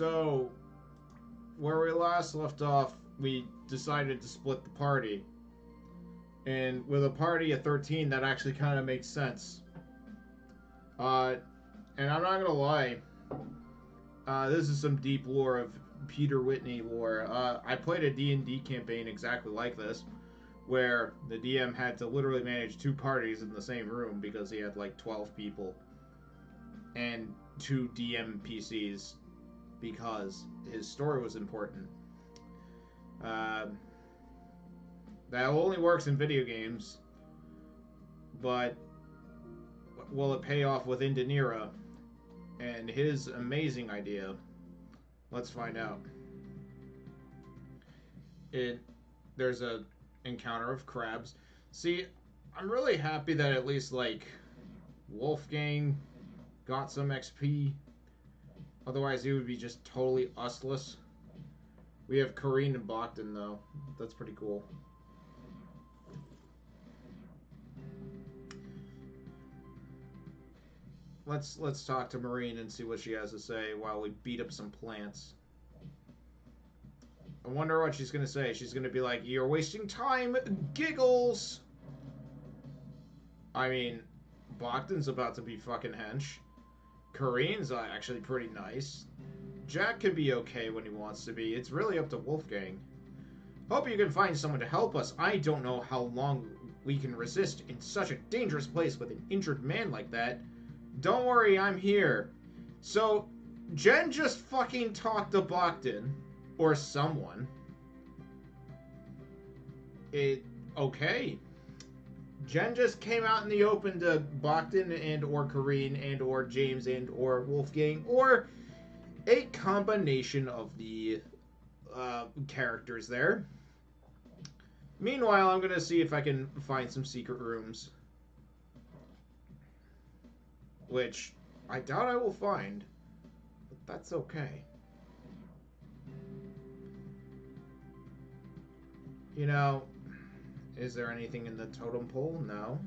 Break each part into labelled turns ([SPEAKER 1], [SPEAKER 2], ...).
[SPEAKER 1] So, where we last left off, we decided to split the party. And with a party of 13, that actually kind of makes sense. And I'm not gonna lie, this is some deep lore of Peter Whitney lore. I played a D&D campaign exactly like this, where the DM had to literally manage two parties in the same room because he had like 12 people and two DM PCs because his story was important. That only works in video games, but will it pay off with Indanira and his amazing idea? Let's find out. There's a encounter of crabs. See, I'm really happy that at least like Wolfgang got some XP. Otherwise, he would be just totally useless. We have Kareen and Bogdan though. That's pretty cool. Let's talk to Marine and see what she has to say while we beat up some plants. I wonder what she's gonna say. She's gonna be like, "You're wasting time, giggles." I mean, Bogdan's about to be fucking hench. Kareen's actually pretty nice. Jack could be okay when he wants to be. It's really up to Wolfgang. Hope you can find someone to help us. I don't know how long we can resist in such a dangerous place with an injured man like that. Don't worry, I'm here. So, Jen just fucking talked to Bogdan. Or someone. Okay. Jen just came out in the open to Bogdan and or Kareen and or James and or Wolfgang. Or a combination of the characters there. Meanwhile, I'm going to see if I can find some secret rooms. Which I doubt I will find, but that's okay. You know, is there anything in the totem pole? No.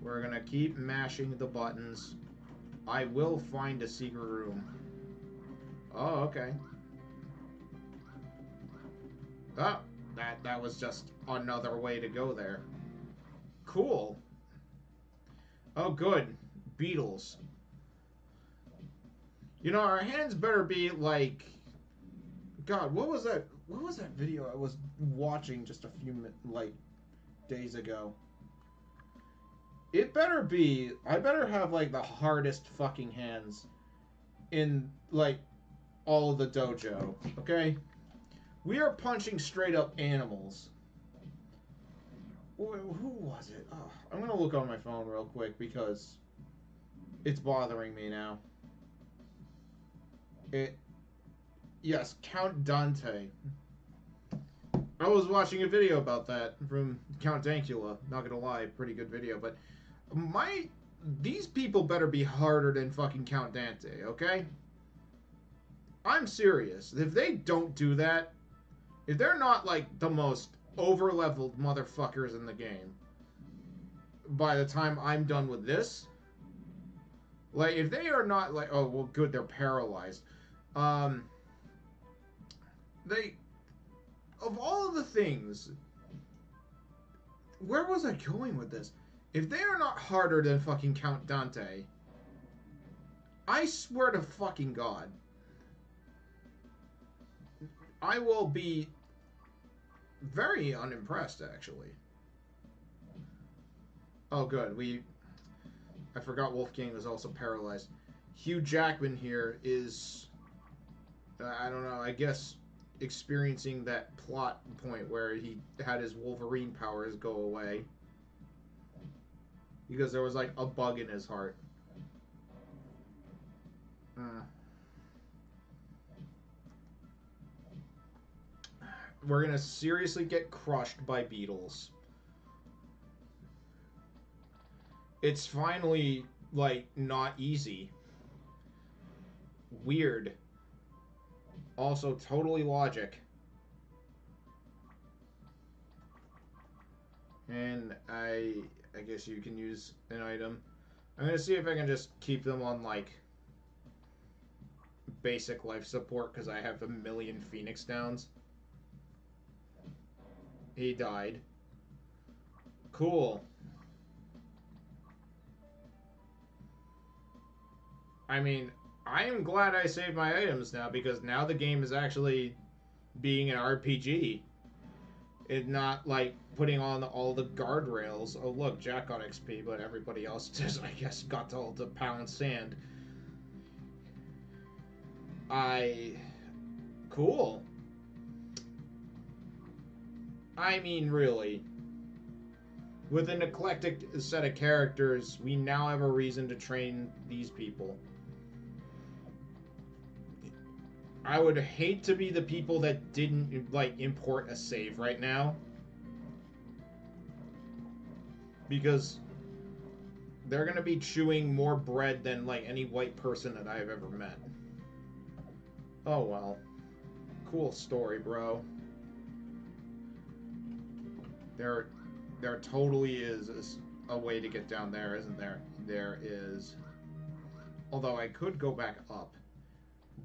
[SPEAKER 1] We're gonna keep mashing the buttons. I will find a secret room. Oh, okay. Oh, that was just another way to go there. Cool. Oh, good. Beetles. You know, our hands better be like... God, what was that? What was that video I was watching just a few days ago? It better be... I better have, like, the hardest fucking hands in, like, all of the dojo, okay? We are punching straight up animals. Who was it? Oh, I'm gonna look on my phone real quick because it's bothering me now. Yes, Count Dante. I was watching a video about that from Count Dankula. Not gonna lie, pretty good video. But these people better be harder than fucking Count Dante, okay? I'm serious. If they don't do that, if they're not like the most over-leveled motherfuckers in the game, by the time I'm done with this, like if they are not like, oh well, good, they're paralyzed. They, of all of the things, where was I going with this? If they are not harder than fucking Count Dante, I swear to fucking God, I will be very unimpressed, actually. Oh, good. I forgot Wolfgang was also paralyzed. Hugh Jackman here is, I don't know, I guess experiencing that plot point where he had his Wolverine powers go away because there was like a bug in his heart. We're gonna seriously get crushed by beetles. It's finally like not easy. Weird. Also totally logic. And I guess you can use an item. I'm gonna see if I can just keep them on, like, basic life support, because I have a million Phoenix downs. He died. Cool. I mean, I am glad I saved my items now, because now the game is actually being an RPG. It's not like putting on all the guardrails. Oh look, Jack got XP, but everybody else just, I guess, got all the pound sand. Cool. I mean, really. With an eclectic set of characters, we now have a reason to train these people. I would hate to be the people that didn't, like, import a save right now. Because they're gonna be chewing more bread than, like, any white person that I've ever met. Oh, well. Cool story, bro. There totally is a way to get down there, isn't there? There is. Although I could go back up.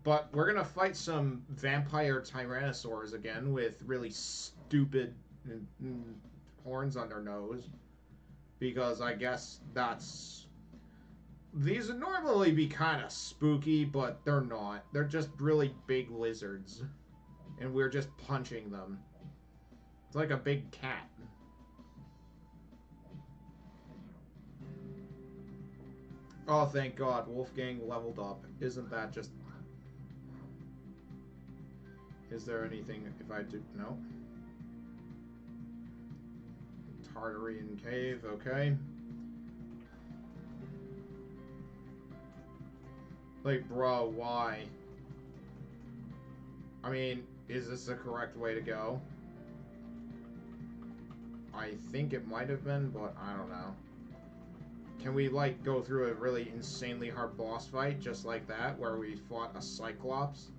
[SPEAKER 1] But we're gonna fight some vampire tyrannosaurs again with really stupid horns on their nose. Because I guess that's... These would normally be kind of spooky, but they're not. They're just really big lizards. And we're just punching them. It's like a big cat. Oh, thank God. Wolfgang leveled up. Isn't that just... Is there anything if I do... No. Tartarian cave, okay. Like, bro, why? I mean, is this the correct way to go? I think it might have been, but I don't know. Can we, like, go through a really insanely hard boss fight just like that, where we fought a Cyclops?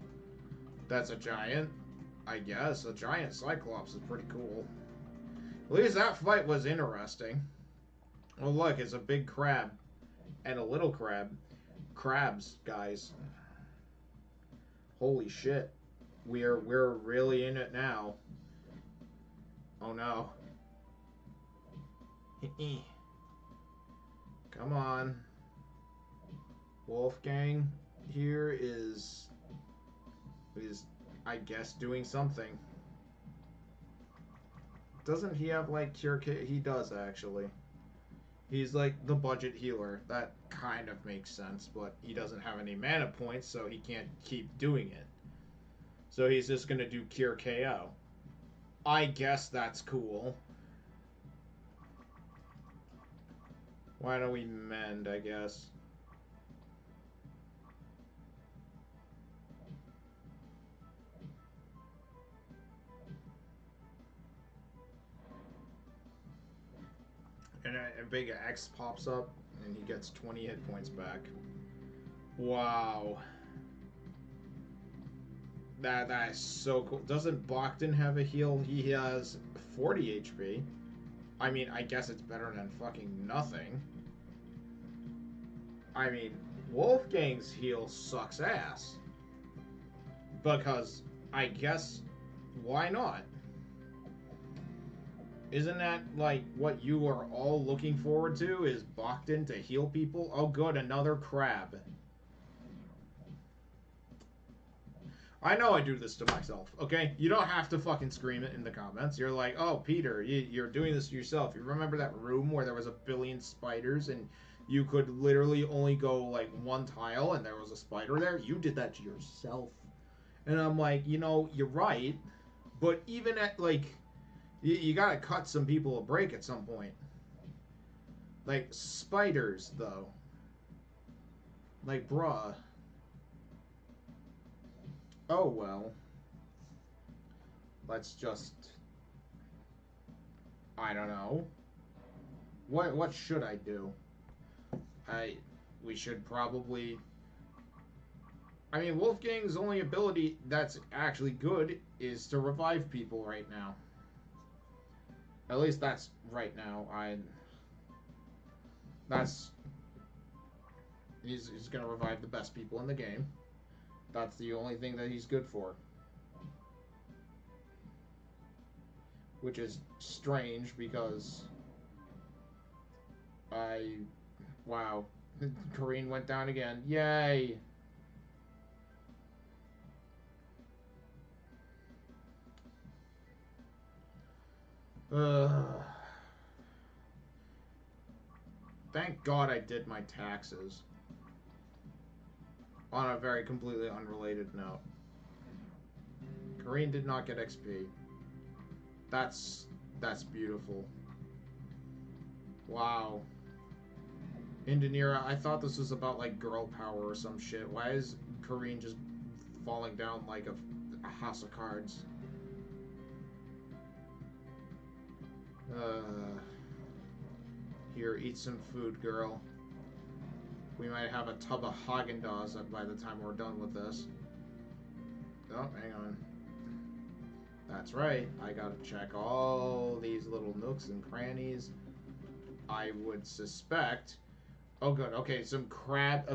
[SPEAKER 1] That's a giant? I guess. A giant Cyclops is pretty cool. At least that fight was interesting. Oh, look, it's a big crab. And a little crab. Crabs, guys. Holy shit. We're really in it now. Oh, no. Come on. Wolfgang here is, I guess, doing something. Doesn't he have, like, cure kit? He does, actually. He's, like, the budget healer. That kind of makes sense, but he doesn't have any mana points, so he can't keep doing it. So he's just gonna do cure KO. I guess that's cool. Why don't we mend, I guess? And a big X pops up, and he gets 20 hit points back. Wow. That is so cool. Doesn't Bogdan have a heal? He has 40 HP. I mean, I guess it's better than fucking nothing. I mean, Wolfgang's heal sucks ass. Because, I guess, why not? Isn't that, like, what you are all looking forward to, is Bogdan to heal people? Oh, good, another crab. I know I do this to myself, okay? You don't have to fucking scream it in the comments. You're like, oh, Peter, you're doing this to yourself. You remember that room where there was a billion spiders and you could literally only go, like, one tile and there was a spider there? You did that to yourself. And I'm like, you know, you're right. But even at, like, you gotta cut some people a break at some point. Like, spiders, though. Like, bruh. Oh, well. Let's just... I don't know. What should I do? We should probably... I mean, Wolfgang's only ability that's actually good is to revive people right now. At least that's right now. That's He's gonna revive the best people in the game. That's the only thing that he's good for. Which is strange because wow. Kareen went down again. Yay! Thank God I did my taxes. On a very completely unrelated note. Kareen did not get XP. That's beautiful. Wow. Indanira, I thought this was about like girl power or some shit. Why is Kareen just falling down like a house of cards? Here, eat some food, girl. We might have a tub of Haagen-Dazs by the time we're done with this. Oh, hang on. That's right. I gotta check all these little nooks and crannies. I would suspect... Oh, good. Okay, a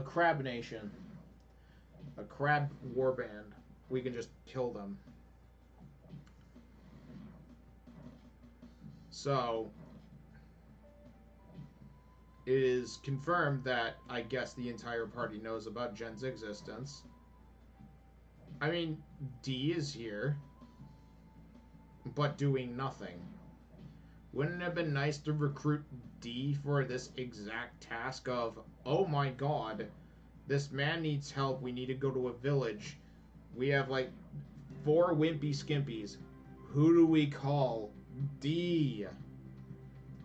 [SPEAKER 1] crab nation. A crab warband. We can just kill them. So... It is confirmed that, I guess, the entire party knows about Jen's existence. I mean, D is here, but doing nothing. Wouldn't it have been nice to recruit D for this exact task of, oh my god, this man needs help, we need to go to a village. We have, like, 4 wimpy skimpies. Who do we call? D.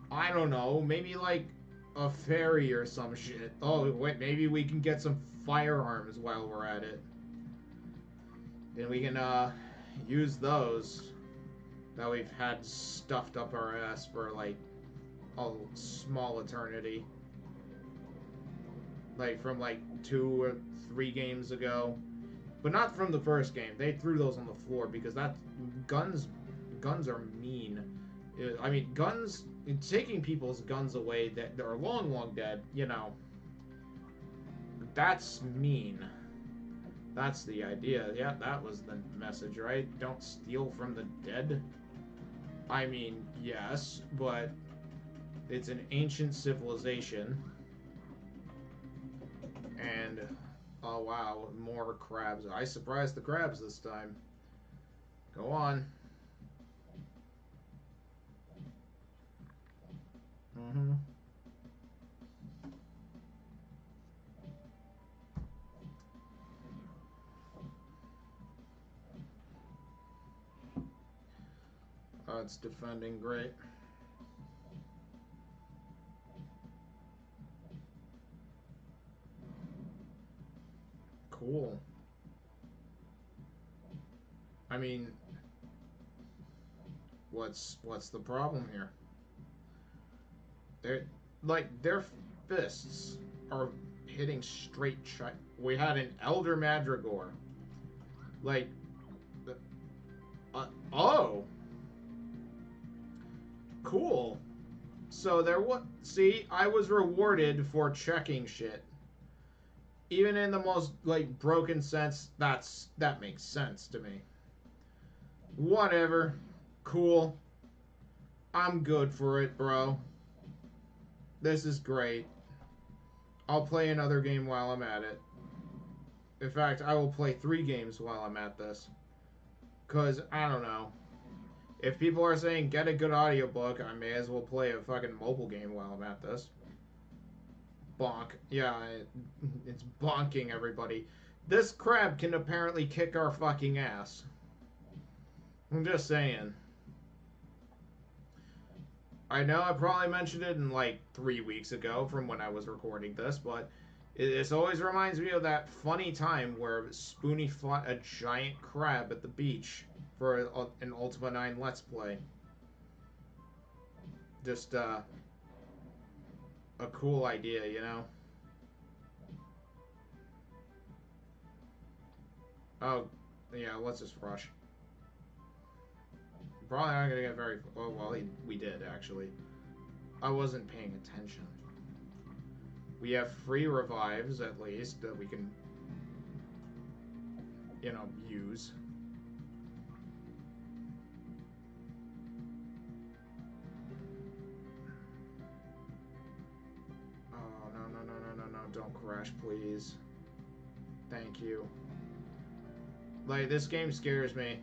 [SPEAKER 1] I don't know, maybe, like... a ferry or some shit. Oh, wait, maybe we can get some firearms while we're at it. And we can, use those that we've had stuffed up our ass for, like, a small eternity. Like, from, like, 2 or 3 games ago. But not from the first game. They threw those on the floor because guns are mean. I mean, guns... taking people's guns away that are long dead, you know, that's mean. That's the idea. Yeah, that was the message, right? Don't steal from the dead. I mean, yes, but it's an ancient civilization. And, oh wow, more crabs. I surprised the crabs this time. Go on. Mm-hmm. Oh, it's defending great. Cool. I mean, what's the problem here? Their fists are hitting straight shot. We had an Elder Madrigore. Like, oh, cool. So there what? See, I was rewarded for checking shit. Even in the most like broken sense, that makes sense to me. Whatever. Cool. I'm good for it, bro. This is great. I'll play another game while I'm at it. In fact, I will play 3 games while I'm at this. Because, I don't know. If people are saying get a good audiobook, I may as well play a fucking mobile game while I'm at this. Bonk. Yeah, it's bonking everybody. This crab can apparently kick our fucking ass. I'm just saying. I know I probably mentioned it in like 3 weeks ago from when I was recording this, but it always reminds me of that funny time where Spoonie fought a giant crab at the beach for an Ultima 9 Let's Play. Just a cool idea, you know? Oh, yeah, let's just rush. Probably not gonna get very... Oh, well, we did, actually. I wasn't paying attention. We have free revives, at least, that we can, you know, use. Oh, no, no, no, no, no, no. Don't crash, please. Thank you. Like, this game scares me.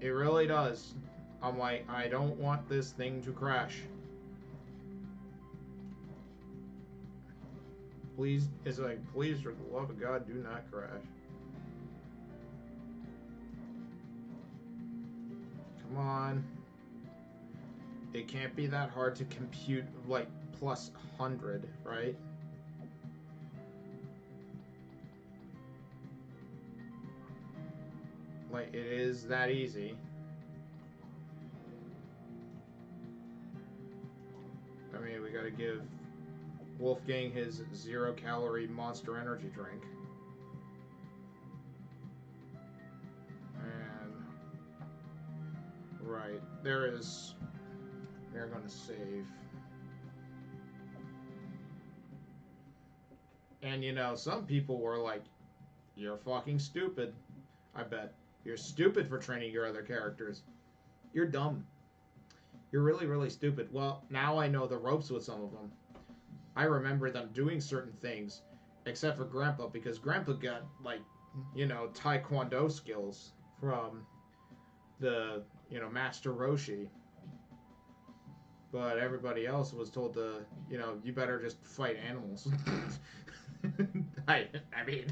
[SPEAKER 1] It really does. I'm like, I don't want this thing to crash. Please, it's like, please, for the love of God, do not crash. Come on. It can't be that hard to compute, like, plus 100, right? Like, it is that easy. I mean, we gotta give Wolfgang his 0-calorie Monster Energy drink. And... right, there is... We're gonna save. And, you know, some people were like, you're fucking stupid. I bet. You're stupid for training your other characters. You're dumb. You're really, really stupid. Well, now I know the ropes with some of them. I remember them doing certain things, except for Grandpa, because Grandpa got, like, you know, Taekwondo skills from the, you know, Master Roshi. But everybody else was told to, you know, you better just fight animals. I mean,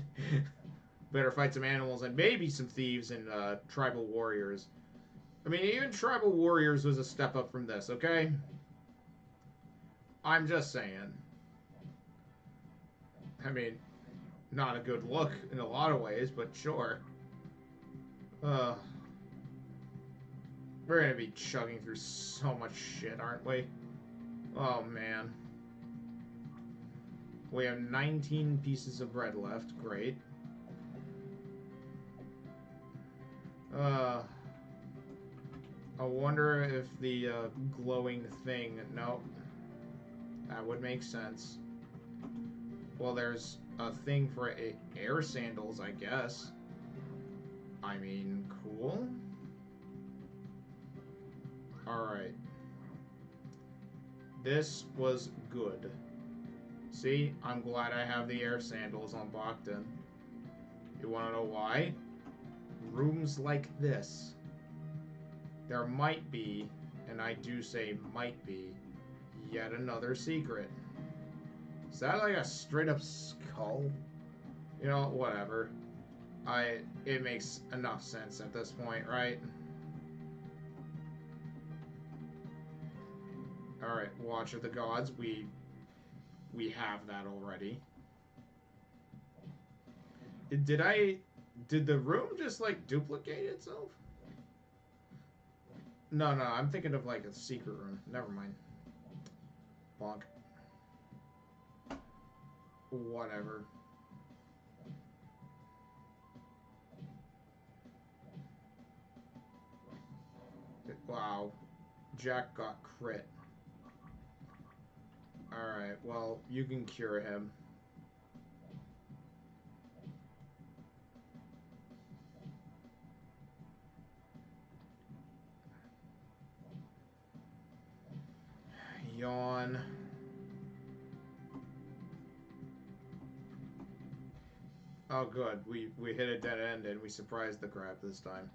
[SPEAKER 1] better fight some animals and maybe some thieves and tribal warriors. I mean, even tribal warriors was a step up from this, okay? I'm just saying. I mean, not a good look in a lot of ways, but sure. We're gonna be chugging through so much shit, aren't we? Oh, man. We have 19 pieces of bread left. Great. I wonder if the glowing thing... Nope. That would make sense. Well, there's a thing for air sandals, I guess. I mean, cool. Alright. This was good. See? I'm glad I have the air sandals on Bogdan. You wanna know why? Rooms like this. There might be, and I do say might be, yet another secret. Is that like a straight up skull? You know, whatever. It makes enough sense at this point, right? Alright, Watch of the Gods, we have that already. Did the room just like duplicate itself? No, I'm thinking of like a secret room. Never mind. Bonk. Whatever. Wow. Jack got crit. Alright, well, you can cure him. Yawn. Oh, good. We hit a dead end and we surprised the crap this time.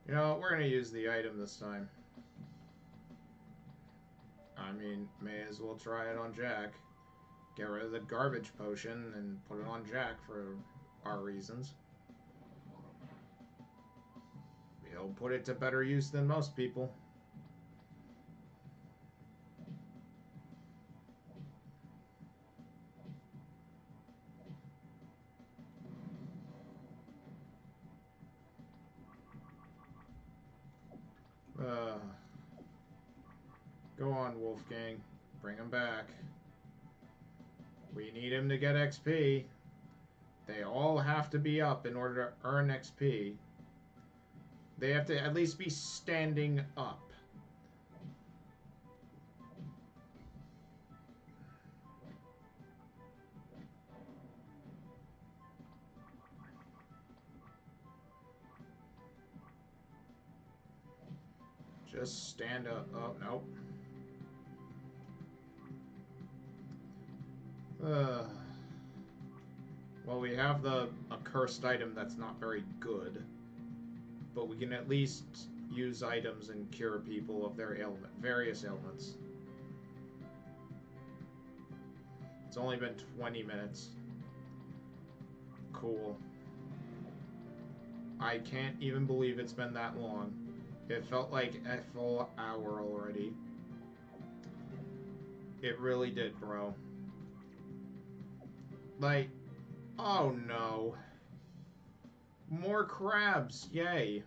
[SPEAKER 1] You know, we're gonna use the item this time. I mean, may as well try it on Jack. Get rid of the garbage potion and put it on Jack for our reasons. He'll put it to better use than most people. Go on, Wolfgang. Bring him back. We need him to get XP. They all have to be up in order to earn XP. They have to at least be standing up. Just stand up. Oh, nope. Well, we have a cursed item that's not very good. But we can at least use items and cure people of their various ailments. It's only been 20 minutes. Cool. I can't even believe it's been that long. It felt like a full hour already. It really did, bro. Like, oh no. More crabs, yay.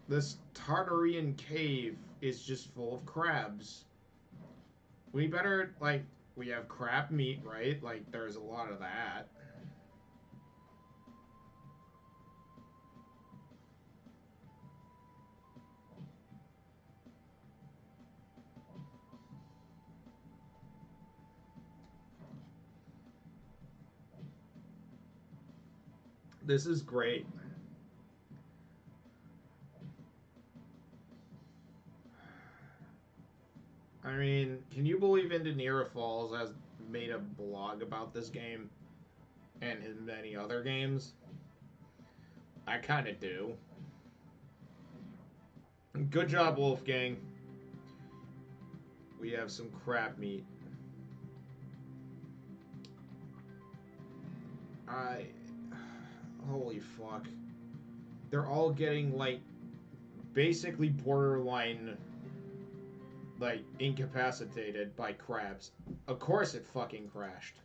[SPEAKER 1] This Tartarian cave is just full of crabs. We better, like, we have crab meat, right? Like, there's a lot of that. This is great. I mean, can you believe Indenira Falls has made a blog about this game and his many other games? I kind of do. Good job, Wolfgang. We have some crab meat. Holy fuck. They're all getting, like, basically borderline, like, incapacitated by crabs. Of course it fucking crashed.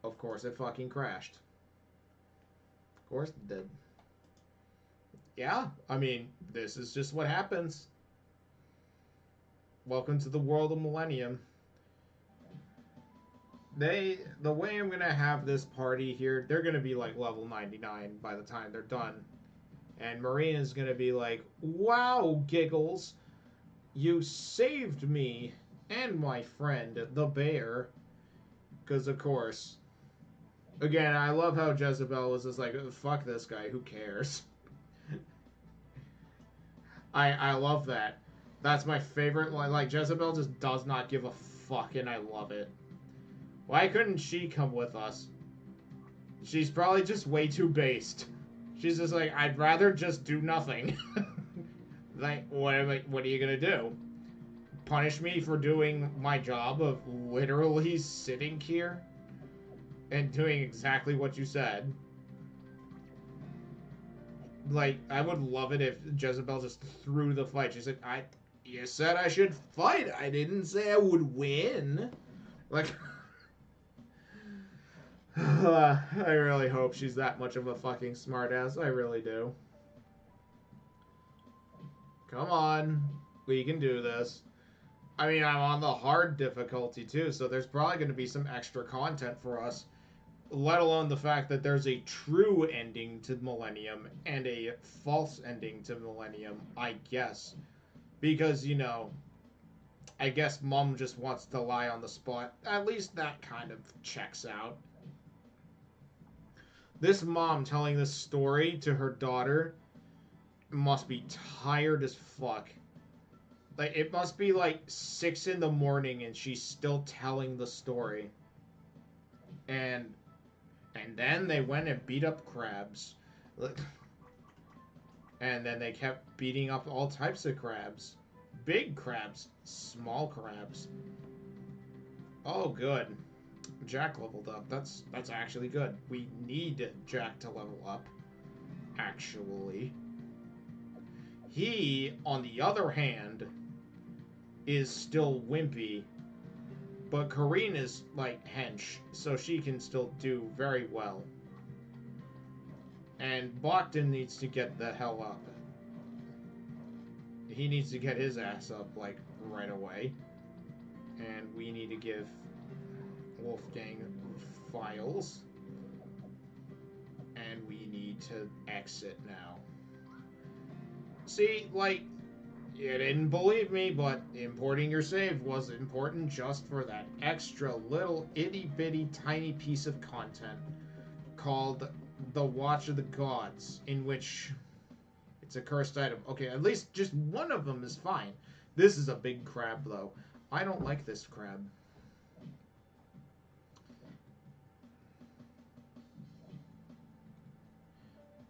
[SPEAKER 1] Of course it fucking crashed. Of course it did. Yeah, I mean, this is just what happens. Welcome to the world of Millennium. The way I'm gonna have this party here, they're gonna be like level 99 by the time they're done. And Marina's gonna be like, wow, Giggles, you saved me and my friend, the bear. Because, of course, again, I love how Jezebel was just like, fuck this guy, who cares? I love that. That's my favorite line. Like, Jezebel just does not give a fuck, and I love it. Why couldn't she come with us? She's probably just way too based. She's just like, I'd rather just do nothing. Like, what are you gonna do? Punish me for doing my job of literally sitting here and doing exactly what you said? Like, I would love it if Jezebel just threw the fight. She's like, you said I should fight. I didn't say I would win. Like, I really hope she's that much of a fucking smartass. I really do. Come on. We can do this. I mean, I'm on the hard difficulty, too, so there's probably going to be some extra content for us. Let alone the fact that there's a true ending to Millennium and a false ending to Millennium, I guess. Because, you know, I guess Mom just wants to lie on the spot. At least that kind of checks out. This mom telling this story to her daughter must be tired as fuck. Like, it must be like 6 in the morning and she's still telling the story. And then they went and beat up crabs. And then they kept beating up all types of crabs. Big crabs, small crabs. Oh, good. Jack leveled up. That's actually good. We need Jack to level up, actually. He, on the other hand, is still wimpy, but Kareen is, like, hench, so she can still do very well. And Bogdan needs to get the hell up. He needs to get his ass up, like, right away. And we need to give Wolfgang files. And we need to exit now. See, like, you didn't believe me, but importing your save was important just for that extra little itty-bitty tiny piece of content called The Watch of the Gods, in which it It's a cursed item. Okay, at least just one of them is fine. This is a big crab, though. I don't like this crab.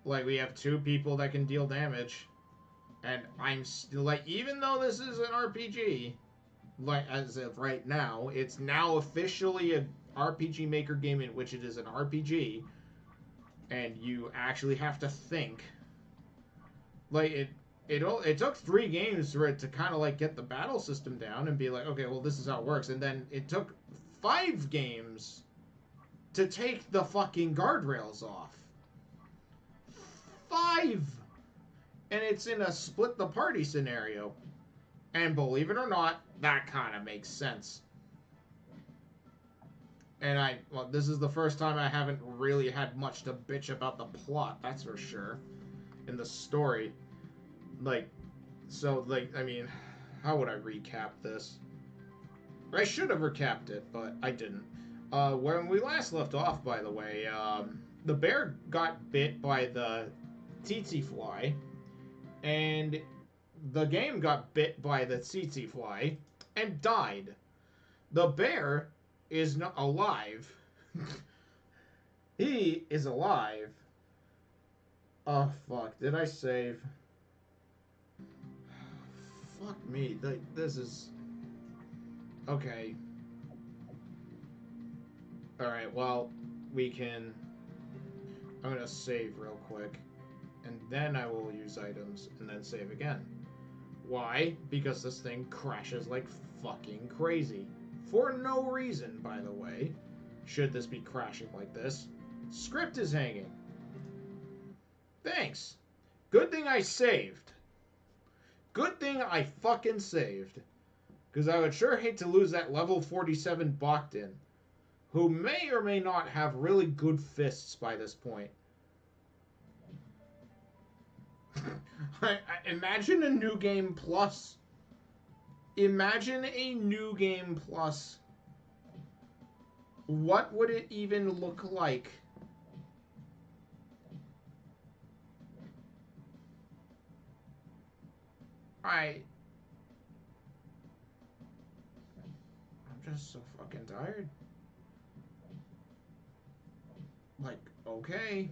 [SPEAKER 1] Like, we have 2 people that can deal damage. And I'm still, like, even though this is an RPG, like, as of right now, it's now officially a RPG Maker game in which it is an RPG, and you actually have to think. Like, it took 3 games for it to kind of, like, get the battle system down and be like, okay, well, this is how it works. And then it took 5 games to take the fucking guardrails off. 5! And it's in a split the party scenario. And believe it or not, that kind of makes sense. And well, this is the first time I haven't really had much to bitch about the plot, that's for sure. In the story. Like, so, like, I mean, how would I recap this? I should have recapped it, but I didn't. When we last left off, by the way, the bear got bit by the tsetse fly, and the game got bit by the tsetse fly and died. The bear is not alive. He is alive. Oh, fuck. Did I save? Fuck me. This is... Okay. Alright, well, we can... I'm gonna save real quick. And then I will use items, and then save again. Why? Because this thing crashes like fucking crazy. For no reason, by the way. Should this be crashing like this. Script is hanging. Thanks. Good thing I saved. Good thing I fucking saved. Because I would sure hate to lose that level 47 Bogdan, who may or may not have really good fists by this point. Imagine a new game plus. Imagine a new game plus. What would it even look like? I'm just so fucking tired. Like, okay.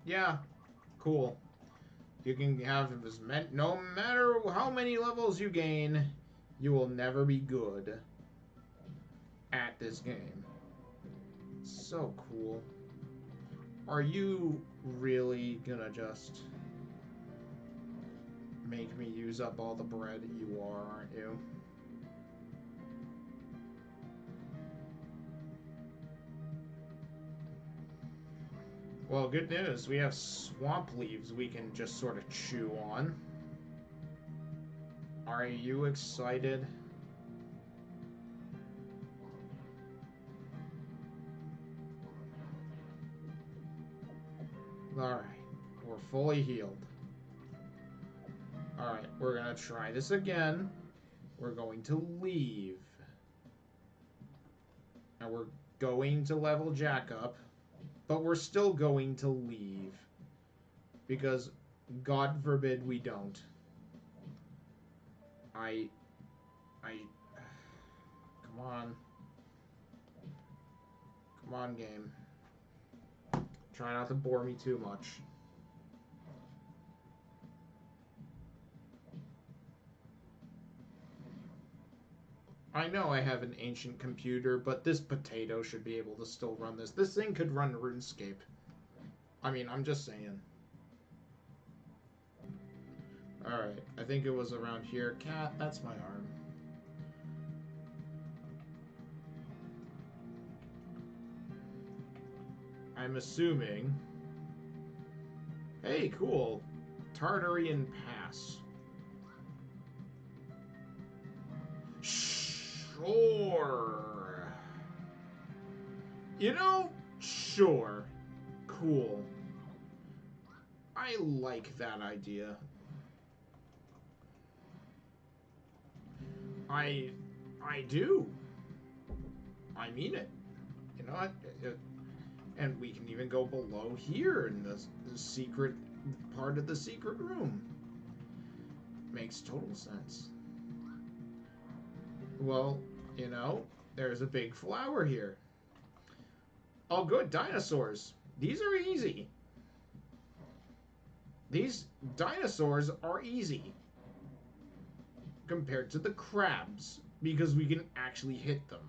[SPEAKER 1] Yeah, cool. You can have as many, no matter how many levels you gain, you will never be good at this game. So cool. Are you really gonna just make me use up all the bread? You are, aren't you? Well, good news. We have swamp leaves we can just sort of chew on. Are you excited? Alright. We're fully healed. Alright, we're gonna try this again. We're going to leave. And we're going to level Jack up. But we're still going to leave. Because, God forbid we don't. Come on. Come on, game. Try not to bore me too much. I know I have an ancient computer, but this potato should be able to still run this. This thing could run RuneScape. I mean, I'm just saying. Alright, I think it was around here. Cat, that's my arm. I'm assuming... Hey, cool. Tartarian Pass. Sure. You know, sure. Cool. I like that idea. I do. I mean it. You know what? And we can even go below here in the secret part of the secret room. Makes total sense. Well, you know, there's a big flower here. Oh, good, dinosaurs. These are easy. These dinosaurs are easy compared to the crabs because we can actually hit them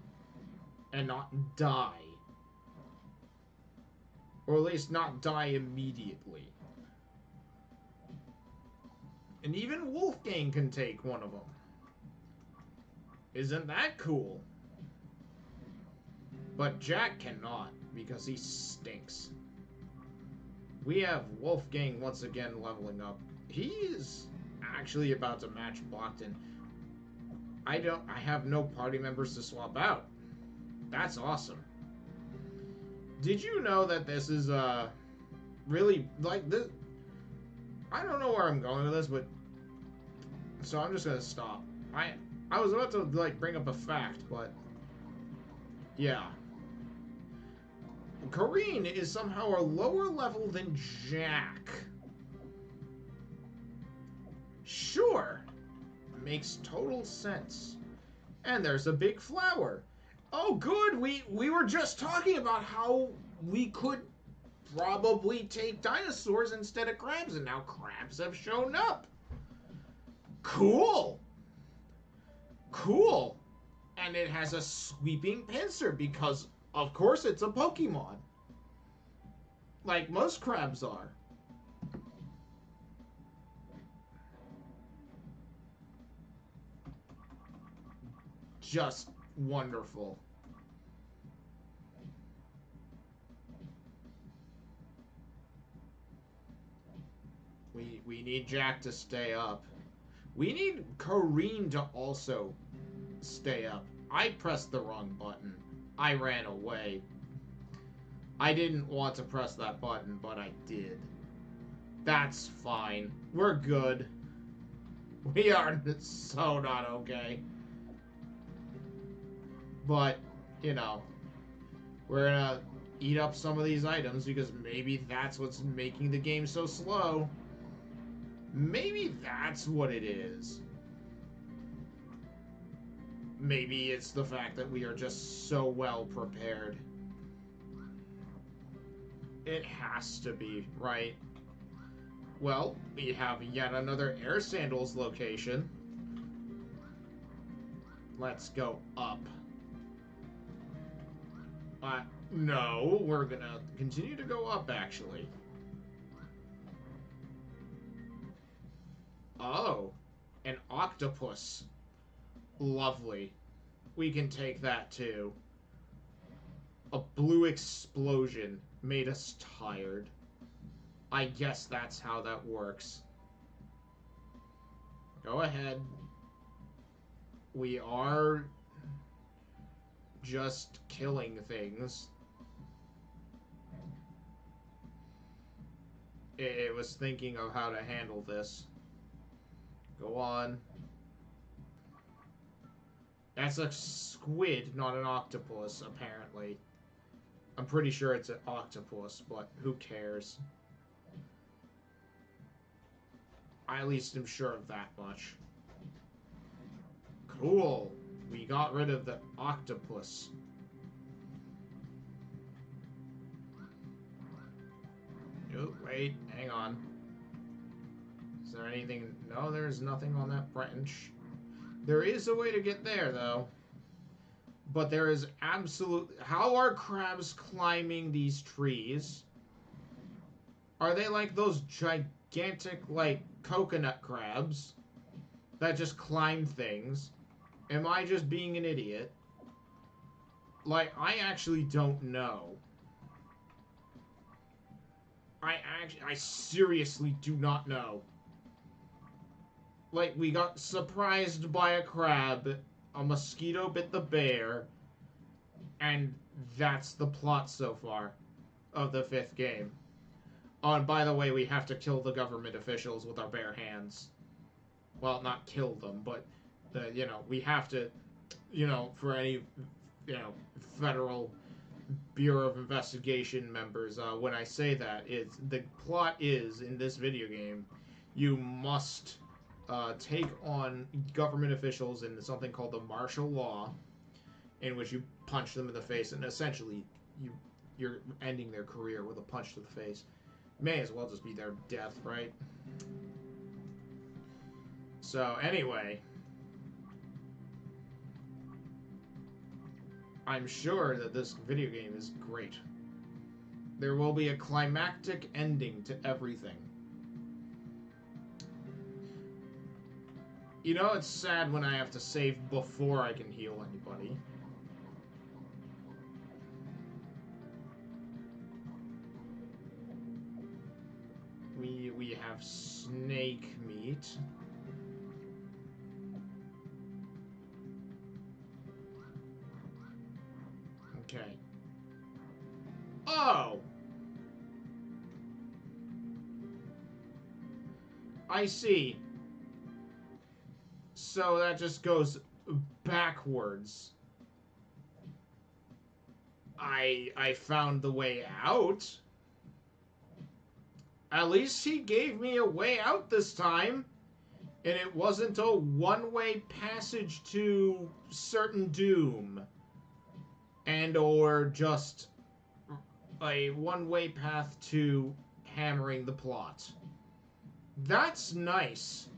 [SPEAKER 1] and not die. Or at least not die immediately. And even Wolfgang can take one of them. Isn't that cool? But Jack cannot because he stinks. We have Wolfgang once again leveling up. He is actually about to match Bogdan. I have no party members to swap out. That's awesome. Did you know that this is really like this? I don't know where I'm going with this, but so I'm just gonna stop. I was about to like bring up a fact, but yeah. Kareen is somehow a lower level than Jack. Sure. Makes total sense. And there's a big flower. Oh, good. We were just talking about how we could probably take dinosaurs instead of crabs, and now crabs have shown up. Cool. Cool. And it has a sweeping pincer because, of course, it's a Pokemon. Like most crabs are. Just wonderful. We need Jack to stay up. We need Kareen to also stay up. I pressed the wrong button. I ran away. I didn't want to press that button, but I did. That's fine. We're good. We are so not okay. But, you know, we're gonna eat up some of these items because maybe that's what's making the game so slow. Maybe that's what it is. Maybe it's the fact that we are just so well prepared. It has to be, right? Well, we have yet another Air Sandals location. Let's go up. No, we're gonna continue to go up, actually. Oh, an octopus. Lovely. We can take that, too. A blue explosion made us tired. I guess that's how that works. Go ahead. We are just killing things. It was thinking of how to handle this. Go on. That's a squid, not an octopus, apparently. I'm pretty sure it's an octopus, but who cares? I at least am sure of that much. Cool. We got rid of the octopus. Oh, wait, hang on. Is there anything? No, there's nothing on that branch. There is a way to get there, though. But there is absolutely... How are crabs climbing these trees? Are they like those gigantic, like, coconut crabs that just climb things? Am I just being an idiot? Like, I actually don't know. I seriously do not know. Like, we got surprised by a crab, a mosquito bit the bear, and that's the plot so far of the 5th game. Oh, and by the way, we have to kill the government officials with our bare hands. Well, not kill them, but, you know, we have to, you know, for any, you know, federal Bureau of Investigation members, when I say that, it's the plot is in this video game, you must take on government officials in something called the martial law, in which you punch them in the face, and essentially you're ending their career with a punch to the face. May as well just be their death, right? So anyway, I'm sure that this video game is great. There will be a climactic ending to everything. You know, it's sad when I have to save before I can heal anybody. We have snake meat. Okay. Oh! I see. So that just goes backwards. I found the way out. At least he gave me a way out this time. And it wasn't a one-way passage to certain doom. And or just a one-way path to hammering the plot. That's nice.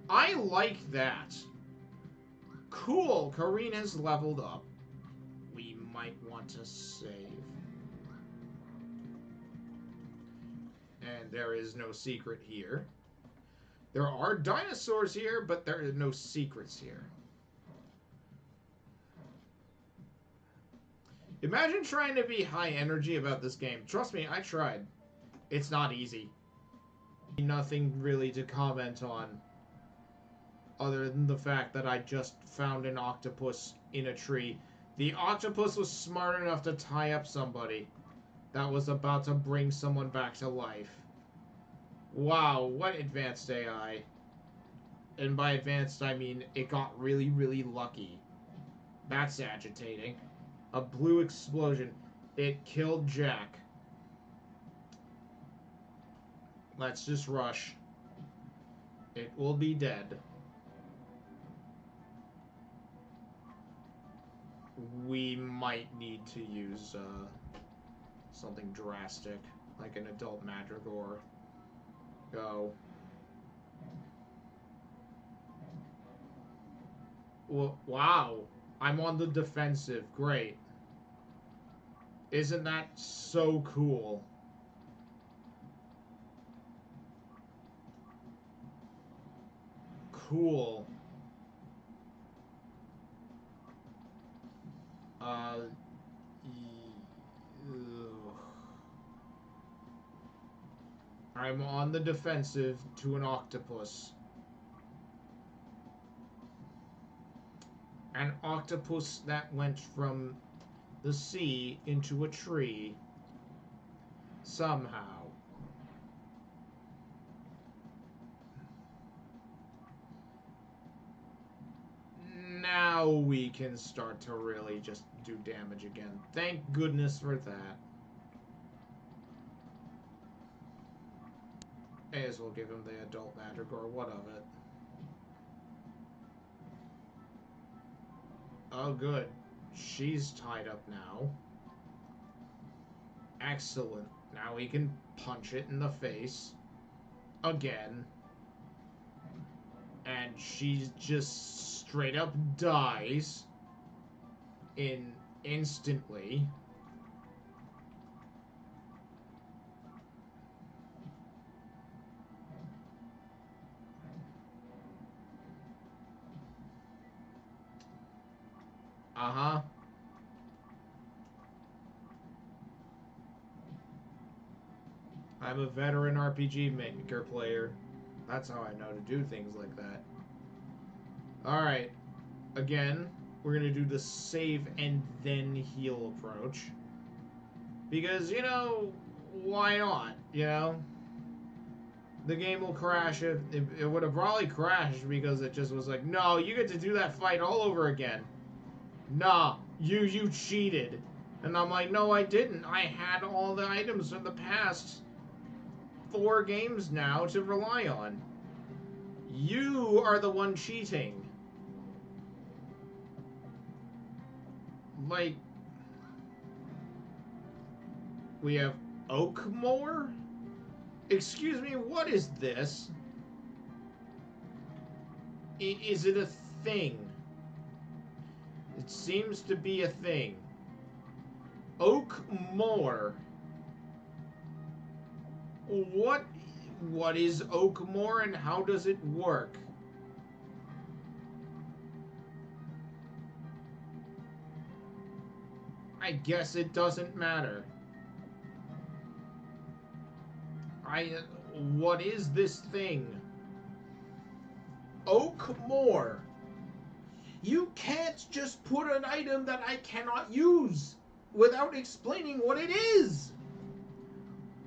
[SPEAKER 1] I like that. Cool, Kareen has leveled up. We might want to save. And there is no secret here. There are dinosaurs here, but there are no secrets here. Imagine trying to be high energy about this game. Trust me, I tried. It's not easy. Nothing really to comment on other than the fact that I just found an octopus in a tree. The octopus was smart enough to tie up somebody that was about to bring someone back to life. Wow, what advanced AI. And by advanced, I mean it got really, really lucky. That's agitating. A blue explosion. It killed Jack. Let's just rush. It will be dead. We might need to use something drastic, like an adult Madrigal. Go. Well, wow. I'm on the defensive. Great. Isn't that so cool? Cool. I'm on the defensive to an octopus. An octopus that went from the sea into a tree. Somehow. Now we can start to really just do damage again. Thank goodness for that. May as well give him the adult Madrigal. What of it? Oh, good. She's tied up now. Excellent. Now we can punch it in the face. Again. And she just straight up dies. Instantly. Uh-huh. I'm a veteran RPG maker player. That's how I know to do things like that. Alright. Again, we're gonna do the save and then heal approach. Because, you know, why not? You know? The game will crash. It would have probably crashed because it just was like, no, you get to do that fight all over again. Nah, you cheated. And I'm like, no, I didn't. I had all the items from the past 4 games now to rely on. You are the one cheating. Like, we have Oakmore? Excuse me, what is this? Is it a thing? It seems to be a thing. Oakmore. What is Oakmore and how does it work? I guess it doesn't matter. What is this thing? Oakmore. You can't just put an item that I cannot use without explaining what it is.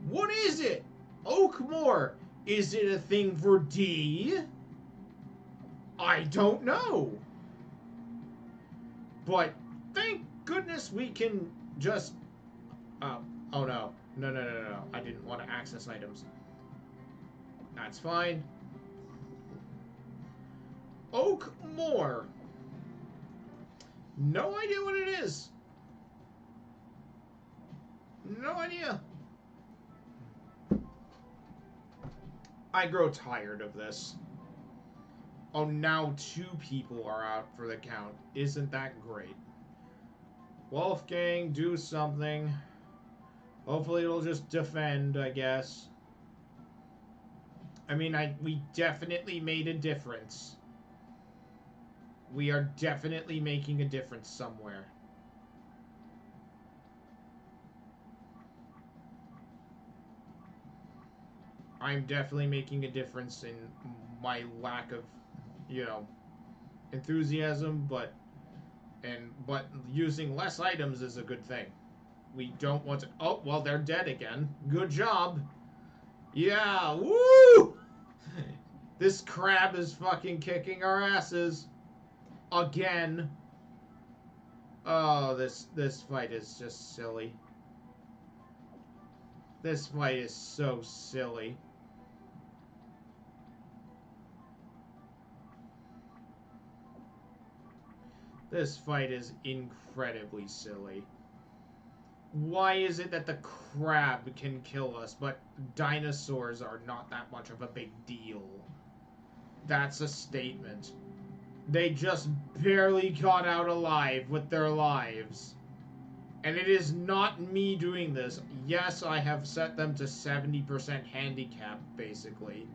[SPEAKER 1] What is it? Oakmore. Is it a thing for D? I don't know. But thank goodness we can just... oh no. No. I didn't want to access items. That's fine. Oakmore. No idea what it is. No idea. I grow tired of this. Oh, now 2 people are out for the count. Isn't that great? Wolfgang, do something. Hopefully it'll just defend, I guess. I mean, we definitely made a difference. We are definitely making a difference somewhere. I'm definitely making a difference in my lack of, you know, enthusiasm, but using less items is a good thing. We don't want to... oh, well, they're dead again. Good job. Yeah, woo! This crab is fucking kicking our asses. Again. Oh, this fight is just silly. This fight is so silly. This fight is incredibly silly. Why is it that the crab can kill us, but dinosaurs are not that much of a big deal? That's a statement. They just barely got out alive with their lives. And it is not me doing this. Yes, I have set them to 70% handicap, basically.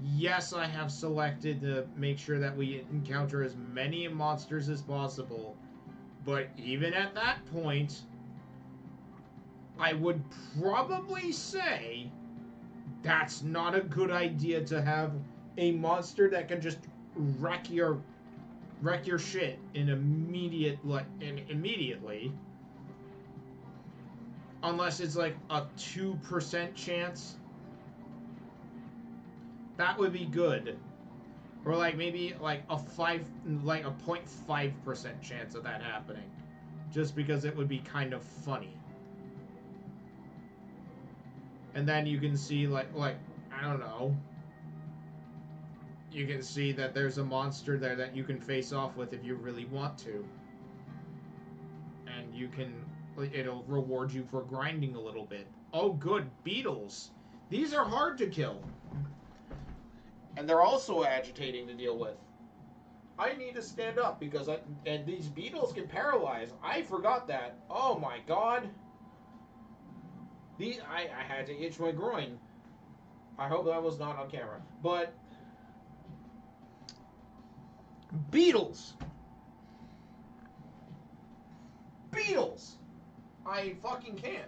[SPEAKER 1] Yes, I have selected to make sure that we encounter as many monsters as possible. But even at that point, I would probably say that's not a good idea to have a monster that can just wreck your shit immediately. Unless it's like a 2% chance. That would be good. Or like maybe like a 0.5% chance of that happening. Just because it would be kind of funny. And then you can see like I don't know. You can see that there's a monster there that you can face off with if you really want to. And you can... it'll reward you for grinding a little bit. Oh, good. Beetles. These are hard to kill. And they're also agitating to deal with. I need to stand up because and these beetles can paralyze. I forgot that. Oh my god. I had to itch my groin. I hope that was not on camera. But beetles. Beetles. I fucking can't.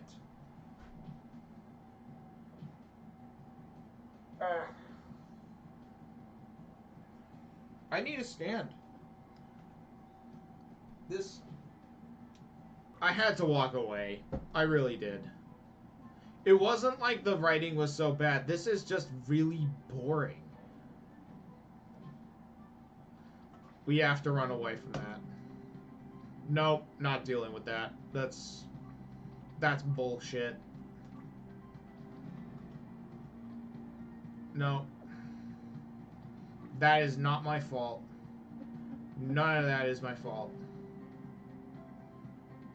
[SPEAKER 1] I need to stand. This... I had to walk away. I really did. It wasn't like the writing was so bad. This is just really boring. We have to run away from that. Nope, not dealing with that. That's... That's bullshit. No. That is not my fault. None of that is my fault.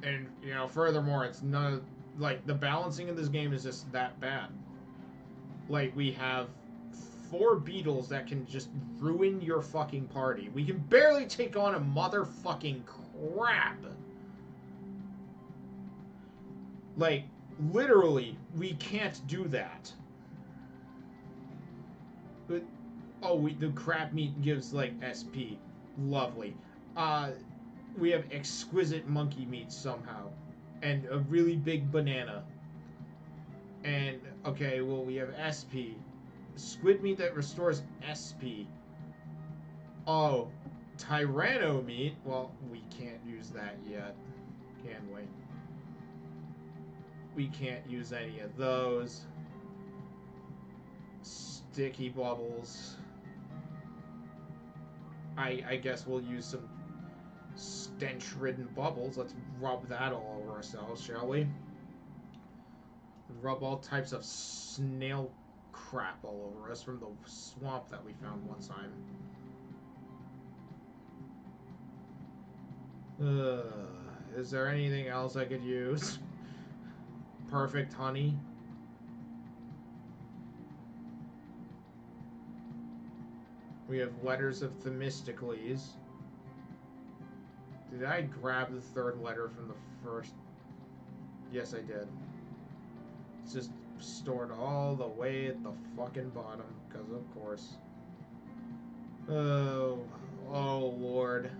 [SPEAKER 1] And, you know, furthermore, it's none of... Like, the balancing in this game is just that bad. Like, we have 4 beetles that can just ruin your fucking party. We can barely take on a motherfucking crab. Like, literally, we can't do that. But, oh, the crab meat gives, like, SP. Lovely. We have exquisite monkey meat somehow. And a really big banana. And, okay, well, we have SP. Squid meat that restores SP. Oh, Tyranno meat? Well, we can't use that yet. Can we? We can't use any of those. Sticky bubbles. I guess we'll use some stench-ridden bubbles. Let's rub that all over ourselves, shall we? Rub all types of snail crap all over us from the swamp that we found one time. Is there anything else I could use? Perfect honey. We have letters of Themistocles. Did I grab the 3rd letter from the first? Yes, I did. It's just stored all the way at the fucking bottom, because of course. Oh Lord.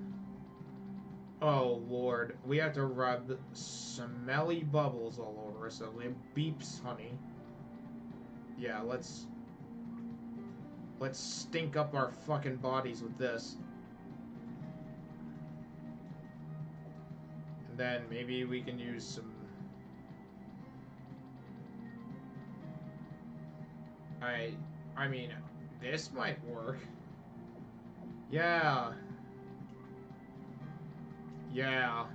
[SPEAKER 1] Oh Lord. We have to rub smelly bubbles all over us, so we have beeps honey. Yeah, let's stink up our fucking bodies with this. And then maybe we can use some... I mean, this might work. Yeah. Yeah.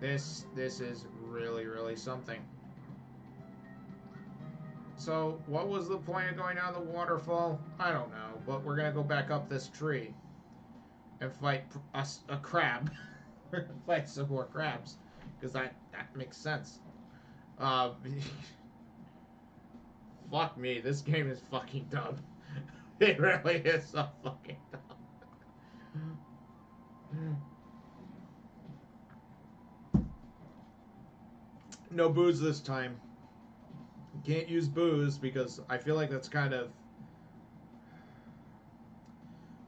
[SPEAKER 1] This is really, really something. So, what was the point of going down the waterfall? I don't know, but we're gonna go back up this tree and fight a crab. Fight some more crabs, because that makes sense. Fuck me, this game is fucking dumb. It really is so fucking dumb. No booze this time. Can't use booze because I feel like that's kind of...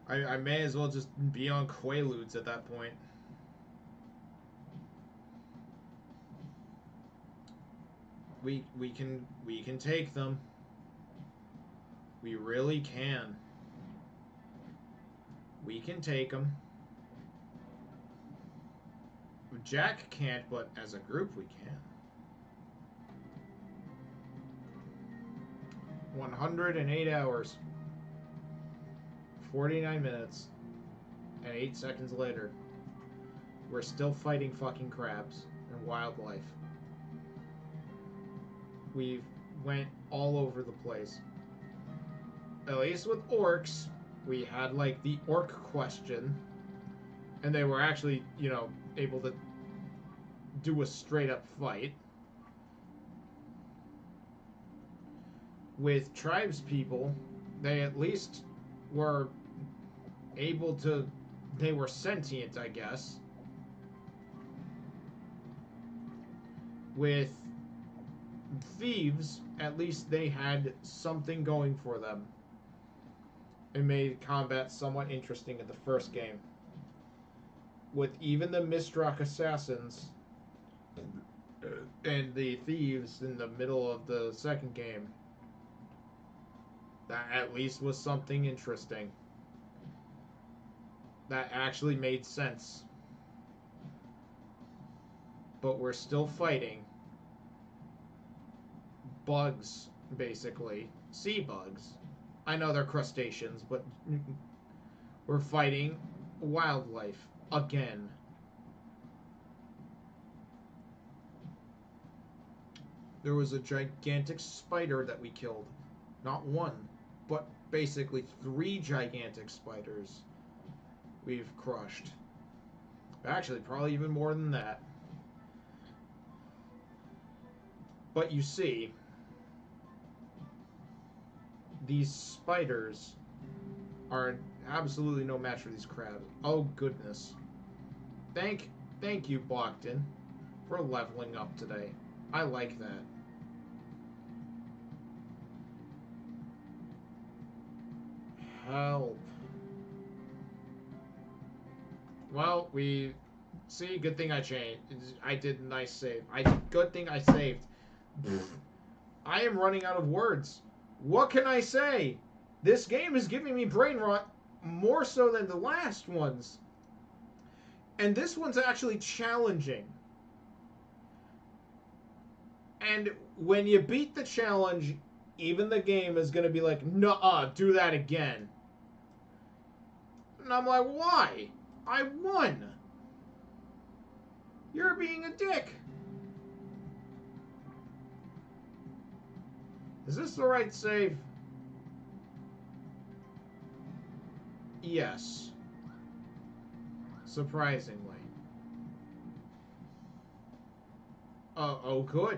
[SPEAKER 1] I may as well just be on Quaaludes at that point. We can take them. We really can. We can take them. Jack can't, but as a group we can. 108 hours. 49 minutes. And 8 seconds later, we're still fighting fucking crabs and wildlife. We've went all over the place. At least with orcs, we had like the orc question, and they were actually, you know, able to do a straight up fight. With tribes people, they at least were able to, they were sentient, I guess. With thieves, at least they had something going for them. It made combat somewhat interesting in the first game. With even the Mistrock assassins and the thieves in the middle of the second game, that at least was something interesting. That actually made sense. But we're still fighting bugs, basically. Sea bugs. I know they're crustaceans, but we're fighting wildlife again. there was a gigantic spider that we killed. Not one, but basically 3 gigantic spiders we've crushed. Actually, probably even more than that. But you see, these spiders are absolutely no match for these crabs. Oh goodness. Thank you, Blockton, for leveling up today. I like that. Help. Well, see, good thing I changed. I did a nice save. Good thing I saved. I am running out of words. What can I say? This game is giving me brain rot more so than the last ones. And this one's actually challenging. And when you beat the challenge, even the game is going to be like, nuh-uh, do that again. And I'm like, why? I won. You're being a dick. Is this the right save? Yes. Surprisingly. Oh, good.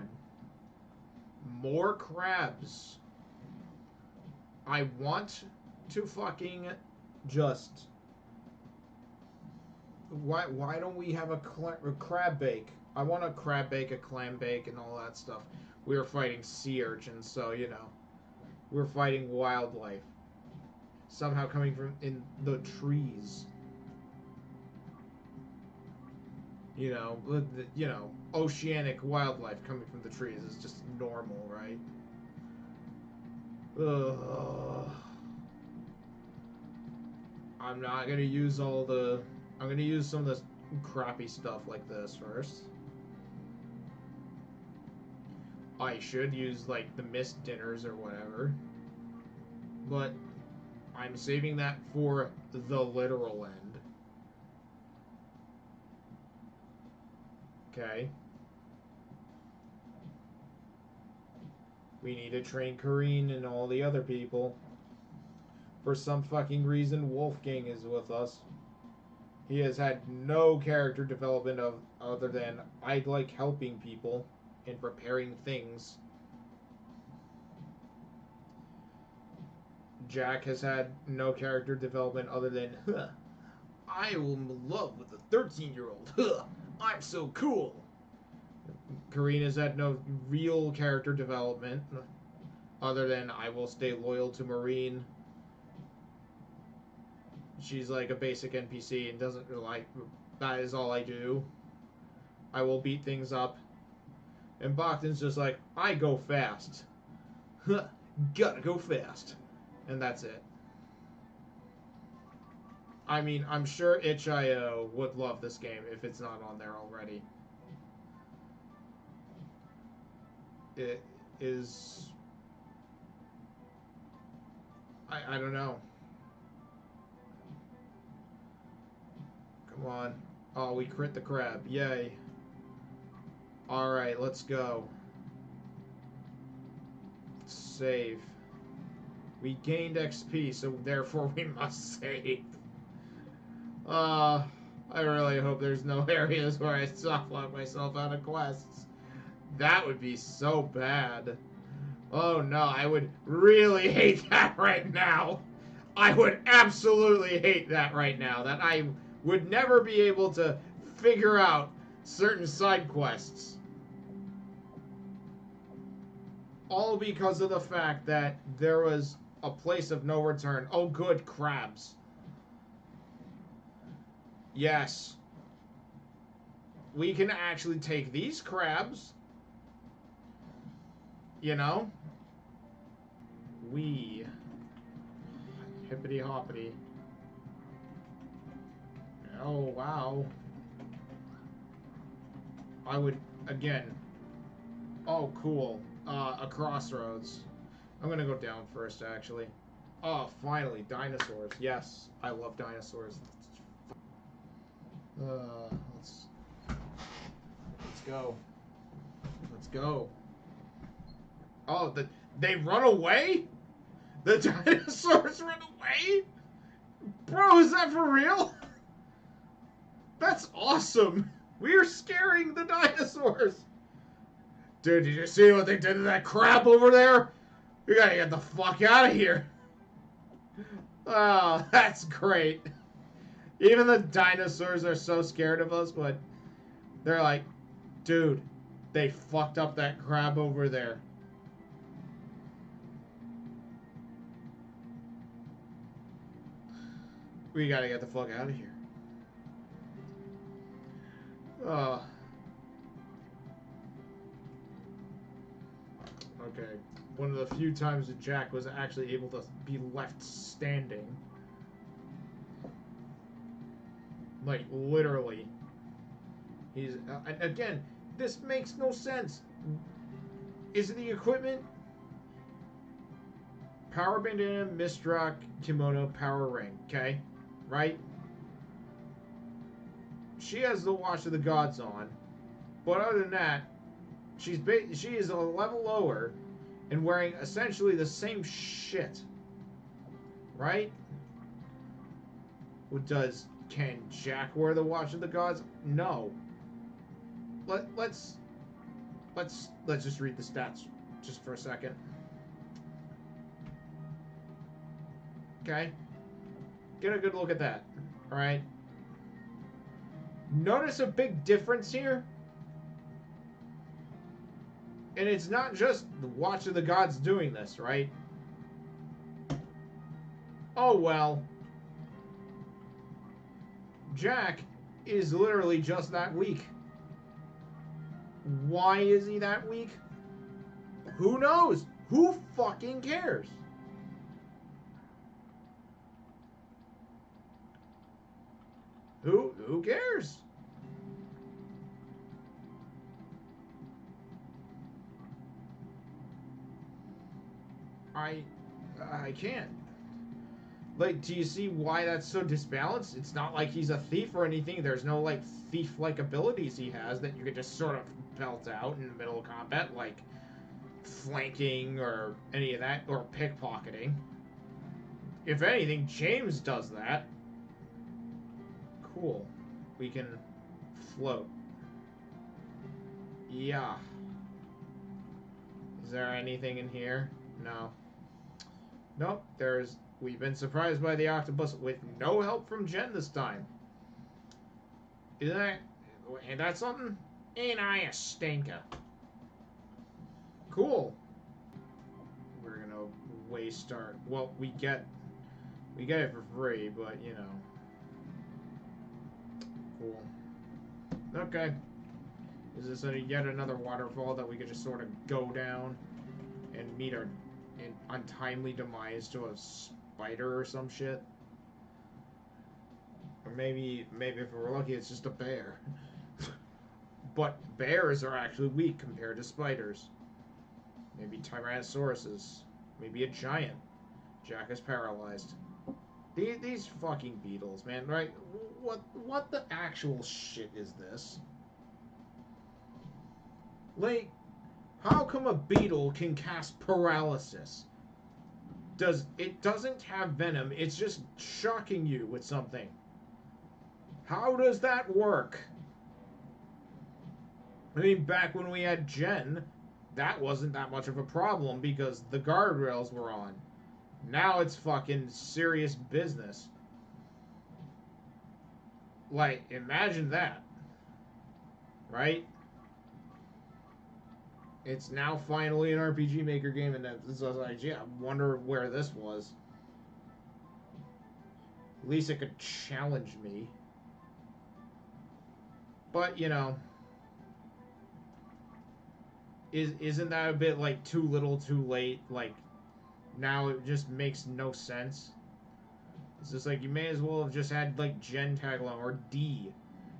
[SPEAKER 1] More crabs. I want to fucking just... Why don't we have a crab bake? I want a crab bake, a clam bake, and all that stuff. We were fighting sea urchins, so, you know. We're fighting wildlife. Somehow coming from in the trees. You know, oceanic wildlife coming from the trees is just normal, right? Ugh. I'm not gonna use all the... I'm gonna use some of this crappy stuff like this first. I should use, like, the mist dinners or whatever. But I'm saving that for the literal end. Okay. We need to train Kareen and all the other people. For some fucking reason, Wolfgang is with us. He has had no character development other than I like helping people and preparing things. Jack has had no character development other than, I am in love with a 13-year-old. I'm so cool. Karina's had no real character development other than I will stay loyal to Marine. She's like a basic NPC and doesn't like, that is all I do. I will beat things up. And Bachton's just like, I go fast. Gotta go fast. And that's it. I mean, I'm sure itch.io would love this game if it's not on there already. It is... I don't know. Come on. Oh, we crit the crab. Yay. Alright, let's go. Save. We gained XP, so therefore we must save. I really hope there's no areas where I softlock myself out of quests. That would be so bad. Oh no, I would really hate that right now. I would absolutely hate that right now. That I would never be able to figure out certain side quests. All because of the fact that there was a place of no return. Oh good, crabs. Yes. We can actually take these crabs. You know? We. Hippity hoppity. Oh, wow. I would, again. Oh, cool. A crossroads. I'm gonna go down first, actually. Oh, finally, dinosaurs. Yes, I love dinosaurs. Let's go. Let's go. Oh, they run away? The dinosaurs run away? Bro, is that for real? That's awesome. We're scaring the dinosaurs. Dude, did you see what they did to that crab over there? We gotta get the fuck out of here. Oh, that's great. Even the dinosaurs are so scared of us, but they're like, dude, they fucked up that crab over there. We gotta get the fuck out of here. Oh. Okay. One of the few times that Jack was actually able to be left standing. Like, literally. He's... again, this makes no sense. Is it the equipment? Power bandana, Mistrock, kimono, power ring. Okay? Right? She has the Watch of the Gods on. But other than that, she is a level lower and wearing essentially the same shit. Right? Can Jack wear the Watch of the Gods? No. Let's just read the stats just for a second. Okay? Get a good look at that. Alright? Notice a big difference here? And it's not just the Watch of the Gods doing this, right? Oh well. Jack is literally just that weak. Why is he that weak? Who knows? Who fucking cares? Who cares? I can't. Like, do you see why that's so disbalanced? It's not like he's a thief or anything. There's no, like, thief-like abilities he has that you could just sort of belt out in the middle of combat, like flanking or any of that, or pickpocketing. If anything, James does that. Cool. We can float. Yeah. Is there anything in here? No. Nope, we've been surprised by the octopus with no help from Jen this time. Ain't that something? Ain't I a stinker? Cool. We're gonna waste our, well, we get it for free, but you know. Cool. Okay. Is this yet another waterfall that we could just sort of go down and meet our untimely demise to a spider or some shit? Or maybe if we're lucky, it's just a bear. But bears are actually weak compared to spiders. Maybe Tyrannosauruses. Maybe a giant. Jack is paralyzed. These fucking beetles, man, right? What the actual shit is this? Like, how come a beetle can cast paralysis? It doesn't have venom, it's just shocking you with something. How does that work? I mean, back when we had Jen, that wasn't that much of a problem because the guardrails were on. Now it's fucking serious business. Like, imagine that. Right? It's now finally an RPG Maker game, and it's like, yeah, I wonder where this was. At least it could challenge me. But, you know, isn't that a bit, like, too little, too late? Like, now it just makes no sense. It's just like, you may as well have just had, like, Jen tag along, or D.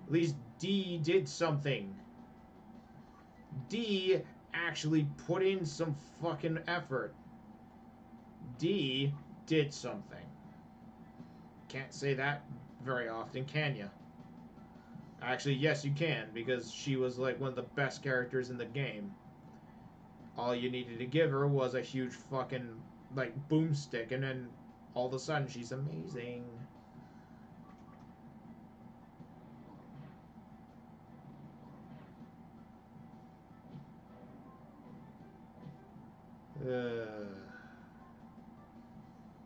[SPEAKER 1] At least D did something. D actually put in some fucking effort. D did something. Can't say that very often, can you? Actually, yes, you can, because she was like one of the best characters in the game. All you needed to give her was a huge fucking, like, boomstick, and then all of a sudden she's amazing.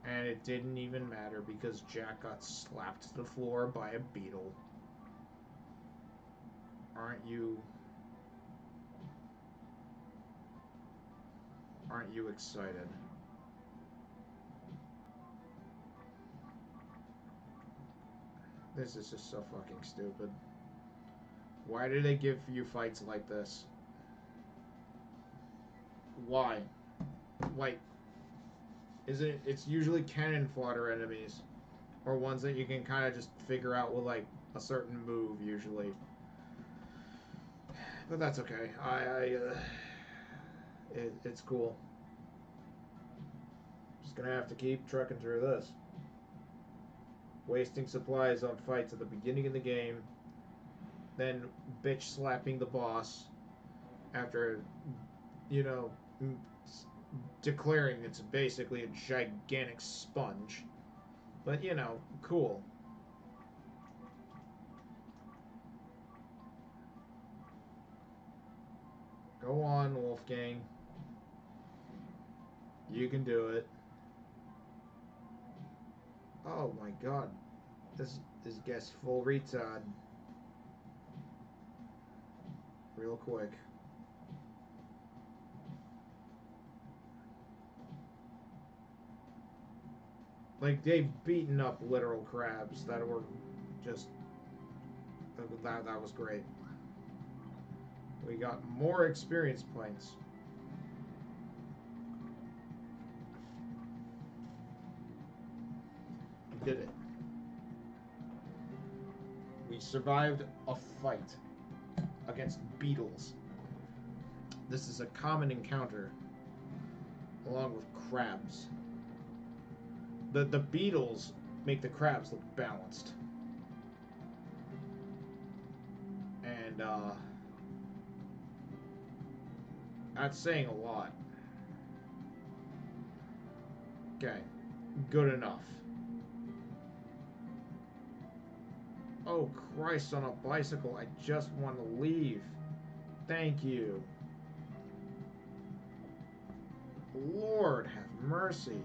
[SPEAKER 1] And it didn't even matter because Jack got slapped to the floor by a beetle. Aren't you excited? This is just so fucking stupid. Why do they give you fights like this? Why? Like, it's usually cannon fodder enemies. Or ones that you can kind of just figure out with, like, a certain move, usually. But that's okay. It's cool. Just gonna have to keep trucking through this. Wasting supplies on fights at the beginning of the game. Then bitch slapping the boss after, you know, declaring it's basically a gigantic sponge. But, you know, cool. Go on, Wolfgang. You can do it. Oh my god. This gets full retard. Real quick. Like, they've beaten up literal crabs that were just... That was great. We got more experience points. We did it. We survived a fight against beetles. This is a common encounter, along with crabs. The beetles make the crabs look balanced. And, that's saying a lot. Okay. Good enough. Oh, Christ, on a bicycle. I just want to leave. Thank you. Lord, have mercy.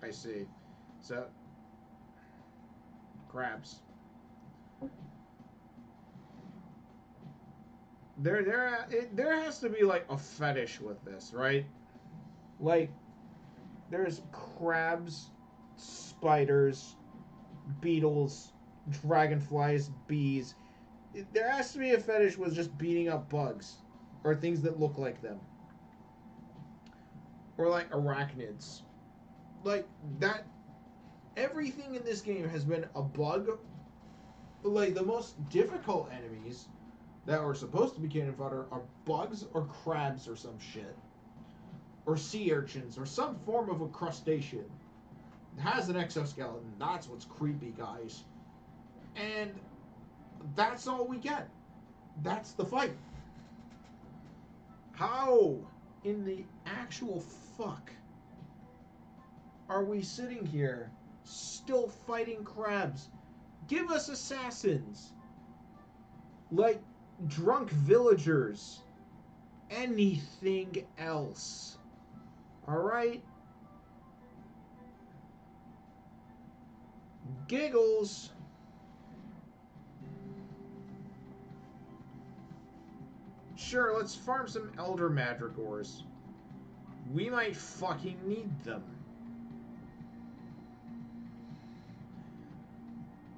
[SPEAKER 1] I see. So, crabs. There has to be, like, a fetish with this, right? Like, there's crabs, spiders, beetles, dragonflies, bees. There has to be a fetish with just beating up bugs. Or things that look like them. Or, like, arachnids. Like, that... Everything in this game has been a bug. Like, the most difficult enemies that are supposed to be cannon fodder are bugs or crabs or some shit. Or sea urchins or some form of a crustacean. It has an exoskeleton. That's what's creepy, guys. And that's all we get. That's the fight. How in the actual fuck are we sitting here still fighting crabs? Give us assassins. Like drunk villagers. Anything else. Alright? Giggles. Sure, let's farm some elder madrigors. We might fucking need them.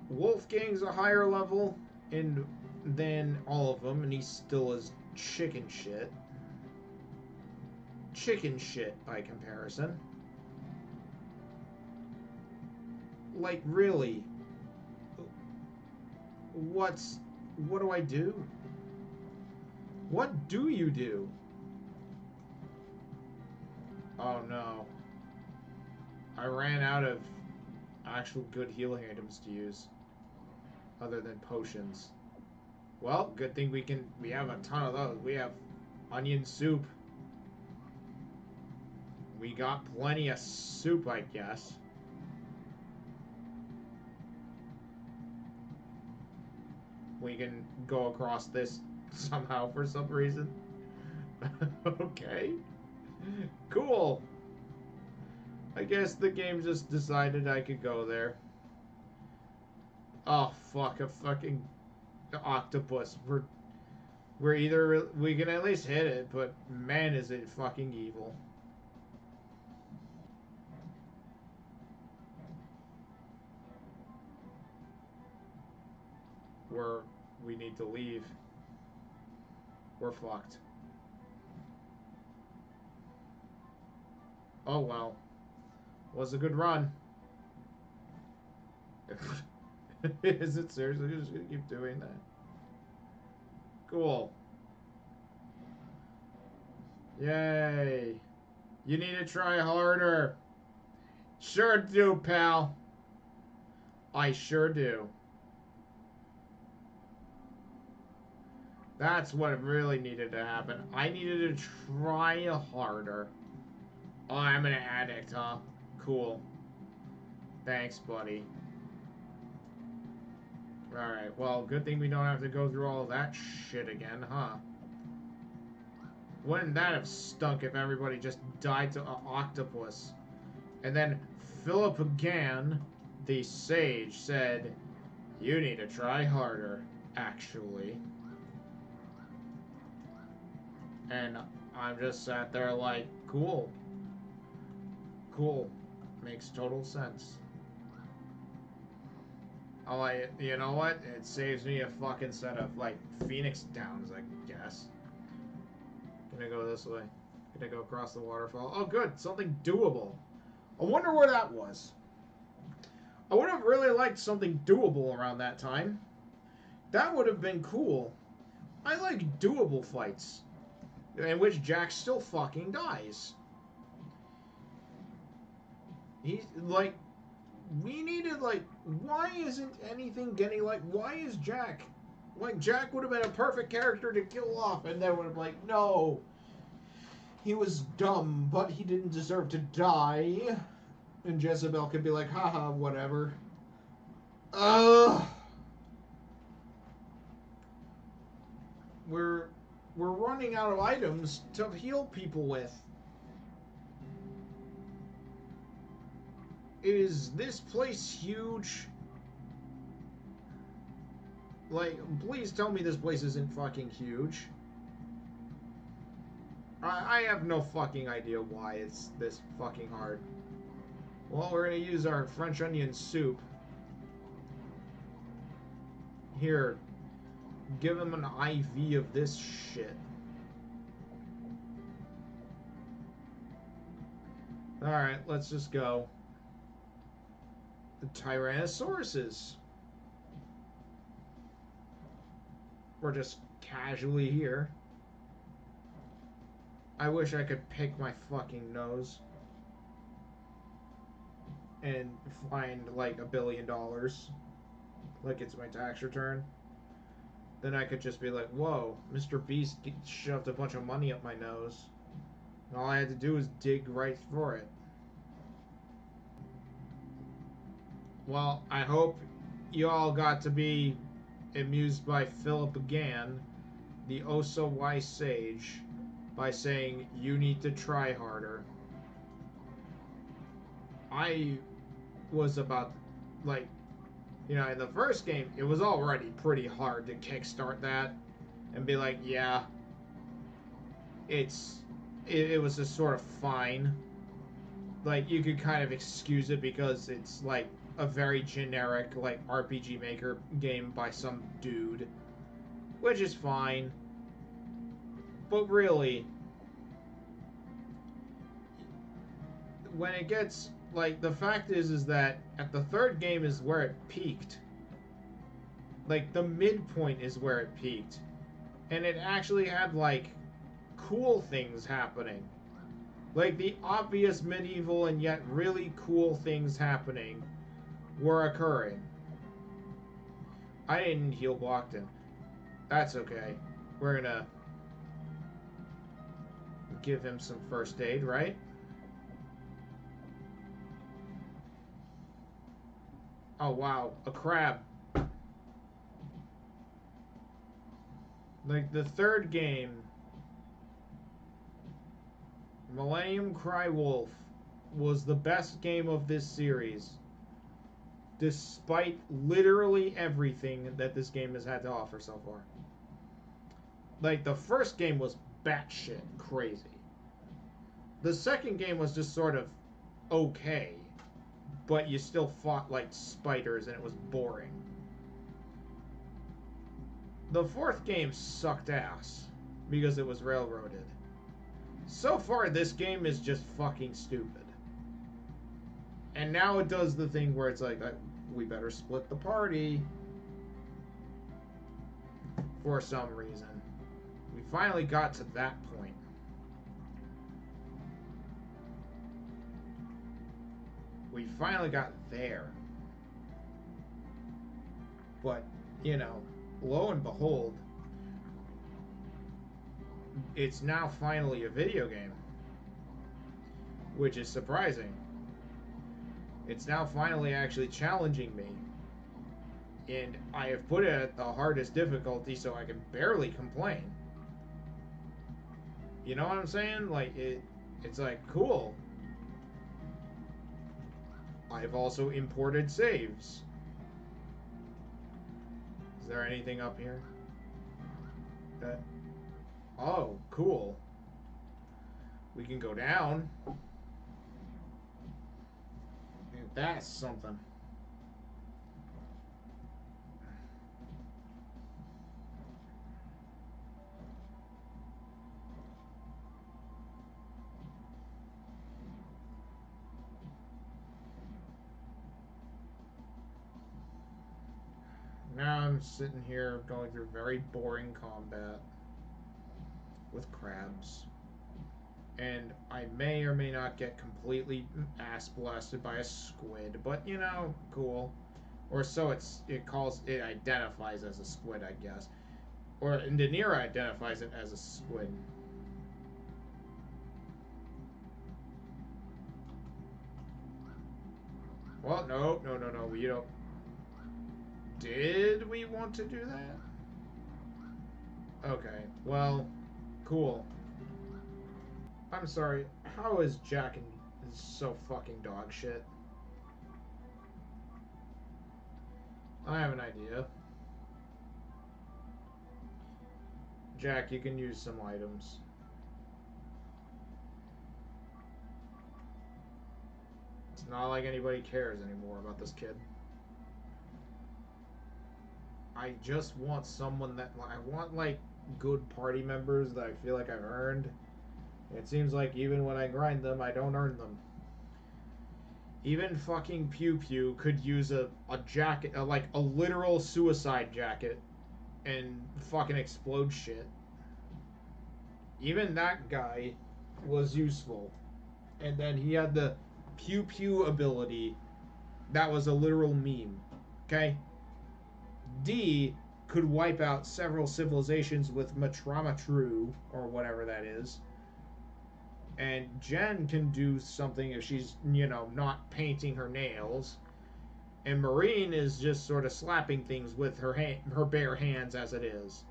[SPEAKER 1] Wolfgang's a higher level than all of them, and he still is chicken shit. Chicken shit by comparison. Like, really? What do I do? What do you do? Oh no. I ran out of actual good healing items to use. Other than potions. Well, good thing we have a ton of those. We have onion soup. We got plenty of soup, I guess. We can go across this somehow for some reason. Okay. Cool. I guess the game just decided I could go there. Oh, fuck. A fucking octopus. We're either... We can at least hit it, but man, is it fucking evil. We need to leave. We're fucked. Oh, well. Was a good run. Is it seriously just gonna keep doing that? Cool. Yay. You need to try harder. Sure do, pal. I sure do. That's what really needed to happen. I needed to try harder. Oh, I'm an addict, huh? Cool. Thanks, buddy. Alright, well, good thing we don't have to go through all of that shit again, huh? Wouldn't that have stunk if everybody just died to an octopus? And then Philip again, the sage, said, you need to try harder, actually. And I'm just sat there like, cool. Cool. Makes total sense. Oh, you know what? It saves me a fucking set of, like, Phoenix Downs, I guess. Gonna go this way. Gonna go across the waterfall. Oh, good. Something doable. I wonder where that was. I would have really liked something doable around that time. That would have been cool. I like doable fights. In which Jack still fucking dies. He's, like... We needed, like... Why isn't anything getting, like... Why is Jack... Like, Jack would have been a perfect character to kill off, and then would have been like, no... He was dumb, but he didn't deserve to die. And Jezebel could be like, haha, whatever. Ugh. We're running out of items to heal people with. Is this place huge? Like, please tell me this place isn't fucking huge. I have no fucking idea why it's this fucking hard. Well, we're gonna use our French onion soup. Here, give him an IV of this shit. Alright, let's just go. The Tyrannosauruses. We're just casually here. I wish I could pick my fucking nose. And find like $1 billion. Like it's my tax return. Then I could just be like, whoa, Mr. Beast shoved a bunch of money up my nose. And all I had to do was dig right for it. Well, I hope you all got to be amused by Philip again, the oh-so-wise sage, by saying, you need to try harder. I was about, like, you know, in the first game, it was already pretty hard to kickstart that and be like, yeah, it was just sort of fine. Like, you could kind of excuse it because it's, like, a very generic, like, RPG Maker game by some dude. Which is fine. But really, when it gets, like, the fact is that at the third game is where it peaked. Like, the midpoint is where it peaked. And it actually had, like, cool things happening. Like, the obvious medieval and yet really cool things happening were occurring. I didn't heal Blockton. That's okay. We're gonna give him some first aid, right? Oh, wow. A crab. Like, the third game, Millennium Cry Wolf, was the best game of this series, despite literally everything that this game has had to offer so far. Like, the first game was batshit crazy. The second game was just sort of okay, but you still fought like spiders and it was boring. The fourth game sucked ass because it was railroaded. So far, this game is just fucking stupid. And now it does the thing where it's like, we better split the party. For some reason. We finally got to that point. We finally got there. But, you know, lo and behold, it's now finally a video game. Which is surprising. It's now finally actually challenging me. And I have put it at the hardest difficulty so I can barely complain. You know what I'm saying? Like, it's like, cool. I've also imported saves. Is there anything up here? That... Oh, cool. We can go down. And that's something. Now I'm sitting here going through very boring combat with crabs. And I may or may not get completely ass blasted by a squid, but you know, cool. Or so it identifies as a squid, I guess. Or Indinera identifies it as a squid. Well, no, we don't. Did we want to do that? Okay, well, cool. I'm sorry, how is Jack and so fucking dog shit? I have an idea. Jack, you can use some items. It's not like anybody cares anymore about this kid. I just want someone that... I want, like, good party members that I feel like I've earned. It seems like even when I grind them, I don't earn them. Even fucking Pew Pew could use a jacket, like a literal suicide jacket, and fucking explode shit. Even that guy was useful. And then he had the Pew Pew ability that was a literal meme. Okay? D could wipe out several civilizations with Matramatru, or whatever that is. And Jen can do something if she's, you know, not painting her nails. And Marine is just sort of slapping things with her bare hands as it is.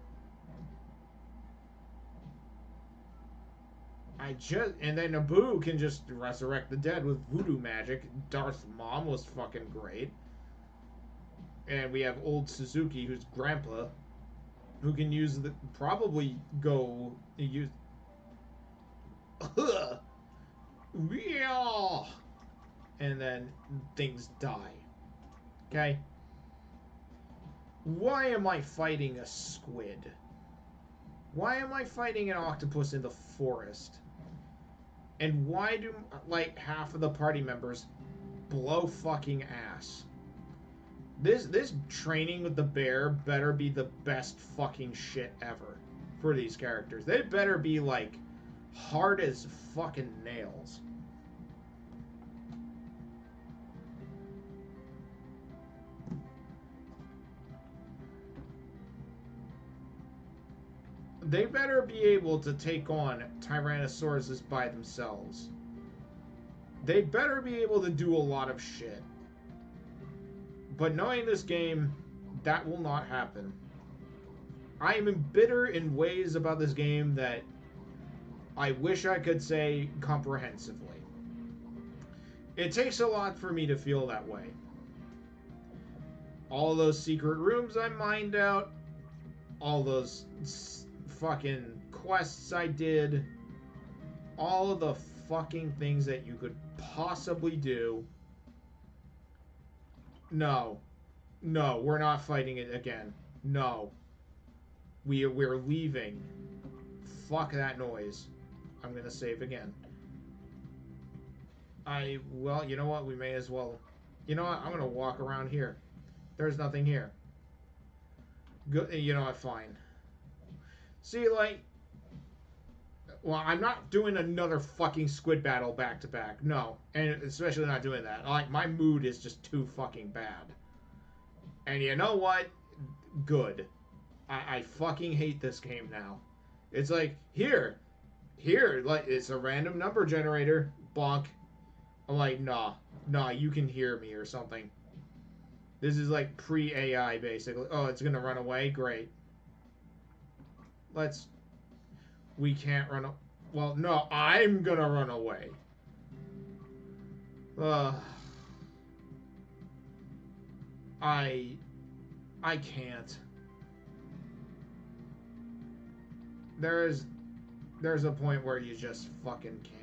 [SPEAKER 1] And then Naboo can just resurrect the dead with voodoo magic. Darth Mom was fucking great. And we have old Suzuki, who's grandpa, who can use probably go use and then things die. Okay? Why am I fighting a squid? Why am I fighting an octopus in the forest? And why do, like, half of the party members blow fucking ass? This training with the bear better be the best fucking shit ever for these characters. They better be, like, hard as fucking nails. they better be able to take on Tyrannosauruses by themselves. They better be able to do a lot of shit. But knowing this game, that will not happen. I am bitter in ways about this game that I wish I could say comprehensively. It takes a lot for me to feel that way. All those secret rooms I mined out, all those fucking quests I did, all of the fucking things that you could possibly do. No. No, we're not fighting it again. No. We're leaving. Fuck that noise. I'm gonna save again. Well, you know what? We may as well. You know what? I'm gonna walk around here. There's nothing here. Good. You know what? Fine. See, like, well, I'm not doing another fucking squid battle back to back. No, and especially not doing that. Like, my mood is just too fucking bad. And you know what? Good. I fucking hate this game now. It's like, here, like, it's a random number generator. Bonk. I'm like, nah, you can hear me or something. This is like pre-AI, basically. Oh, it's gonna run away? Great. We can't run. Well, no, I'm gonna run away. I can't. There's a point where you just fucking can't.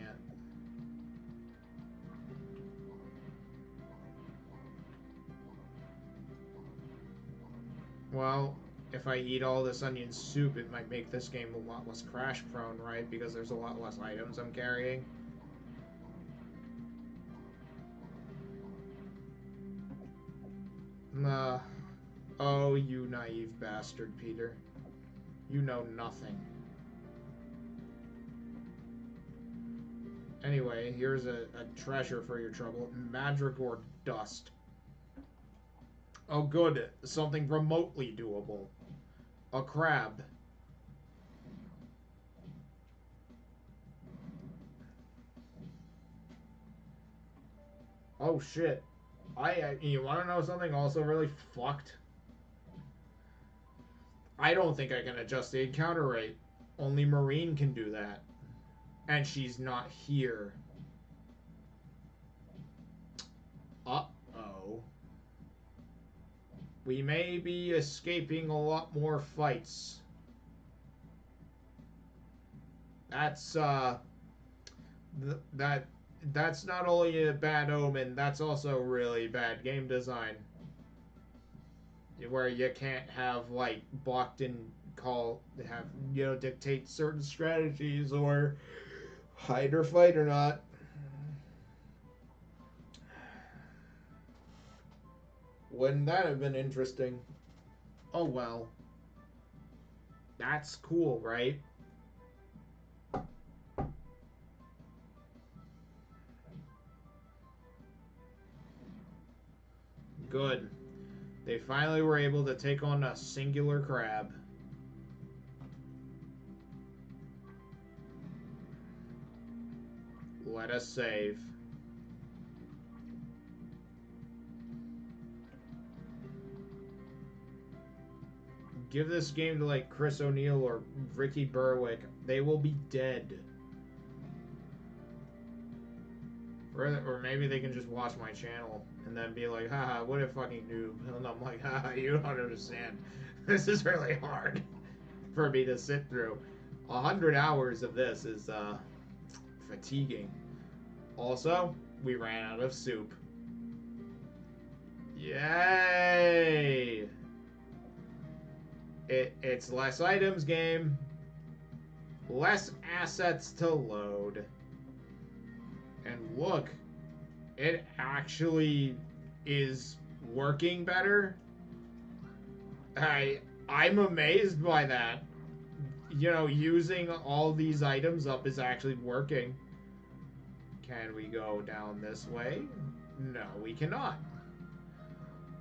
[SPEAKER 1] Well, if I eat all this onion soup, it might make this game a lot less crash prone, right? Because there's a lot less items I'm carrying. Oh, you naive bastard, Peter. You know nothing. Anyway, here's a treasure for your trouble. Madrigal dust. Oh, good. Something remotely doable. A crab. Oh, shit. You want to know something also really fucked? I don't think I can adjust the encounter rate. Only Marine can do that. And she's not here. Uh-oh. We may be escaping a lot more fights. That's, that's not only a bad omen, that's also really bad game design. Where you can't have, like, Bogdan dictate certain strategies or hide or fight or not. Wouldn't that have been interesting? Oh well. That's cool, right? Good. They finally were able to take on a singular crab. Let us save. Give this game to, like, Chris O'Neill or Ricky Berwick. They will be dead. Or maybe they can just watch my channel and then be like, haha, what a fucking noob. And I'm like, haha, you don't understand. This is really hard for me to sit through. 100 hours of this is fatiguing. Also, we ran out of soup. Yay! It's less items game. Less assets to load. And look, it actually is working better. I'm amazed by that. You know, using all these items up is actually working. Can we go down this way? No, we cannot.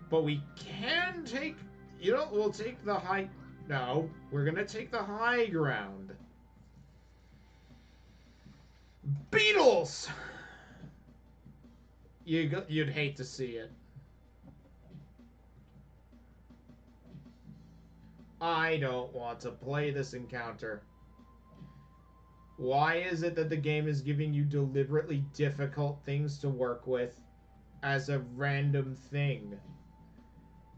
[SPEAKER 1] But we can take, we'll take the No, we're gonna take the high ground. Beetles! You'd hate to see it. I don't want to play this encounter. Why is it that the game is giving you deliberately difficult things to work with as a random thing?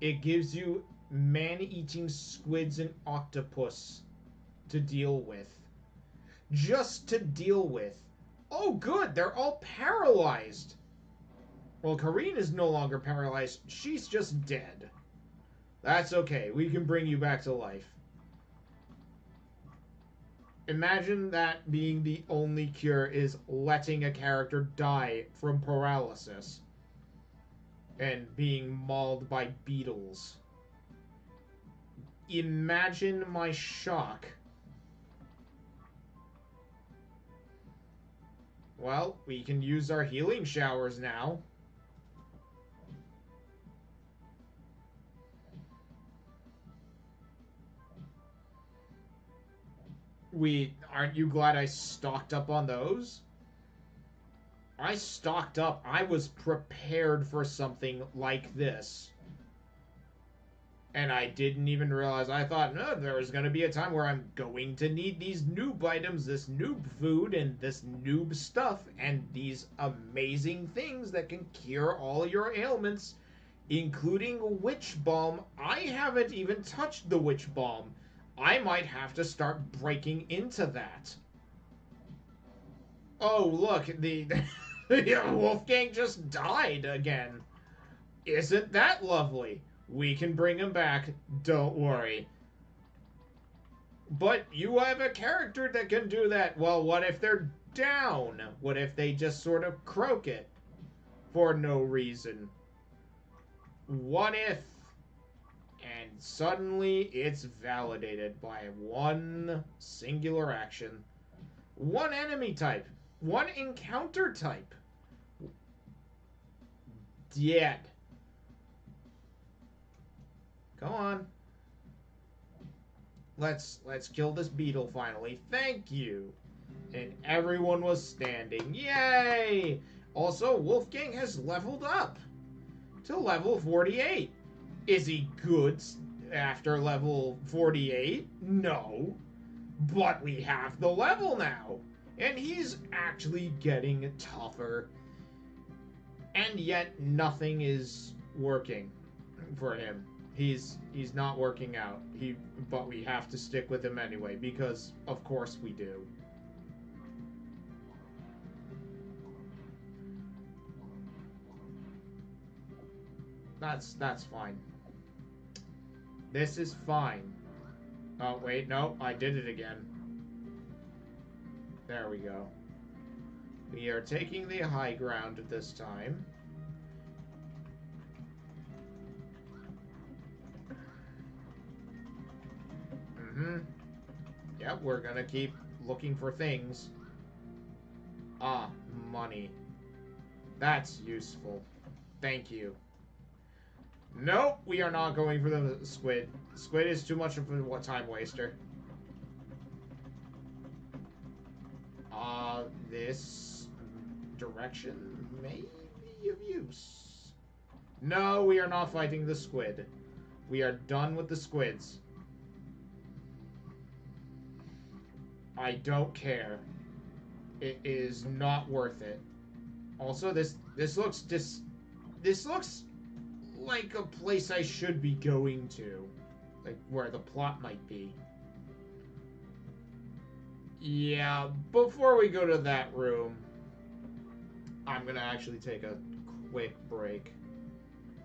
[SPEAKER 1] It gives you man-eating squids and octopus to deal with. Just to deal with. Oh, good, they're all paralyzed. Well, Kareen is no longer paralyzed. She's just dead. That's okay. We can bring you back to life. Imagine that being the only cure is letting a character die from paralysis and being mauled by beetles. Imagine my shock. Well, we can use our healing showers now. Aren't you glad I stocked up on those? I stocked up. I was prepared for something like this. And I didn't even realize. I thought, no, there was going to be a time where I'm going to need these noob items, this noob food, and this noob stuff, and these amazing things that can cure all your ailments, including witch balm. I haven't even touched the witch balm. I might have to start breaking into that. Oh, look, the Wolfgang just died again. Isn't that lovely? We can bring him back, don't worry. But you have a character that can do that. Well, what if they're down? What if they just sort of croak it for no reason? What if... And suddenly it's validated by one singular action. One enemy type. One encounter type. Dead. Go on. Let's kill this beetle finally. Thank you. And everyone was standing. Yay! Also, Wolfgang has leveled up to level 48. Is he good after level 48? No. But we have the level now. And he's actually getting tougher. And yet nothing is working for him. He's not working out. But we have to stick with him anyway, because of course we do. That's fine. This is fine. Oh, wait, no, I did it again. There we go. We are taking the high ground this time. Yep, we're gonna keep looking for things. Ah, money. That's useful. Thank you. Nope, we are not going for the squid. Squid is too much of a time waster. This direction may be of use. No, we are not fighting the squid. We are done with the squids. I don't care. It is not worth it. Also, this looks like a place I should be going to. Like, where the plot might be. Yeah, before we go to that room, I'm gonna actually take a quick break.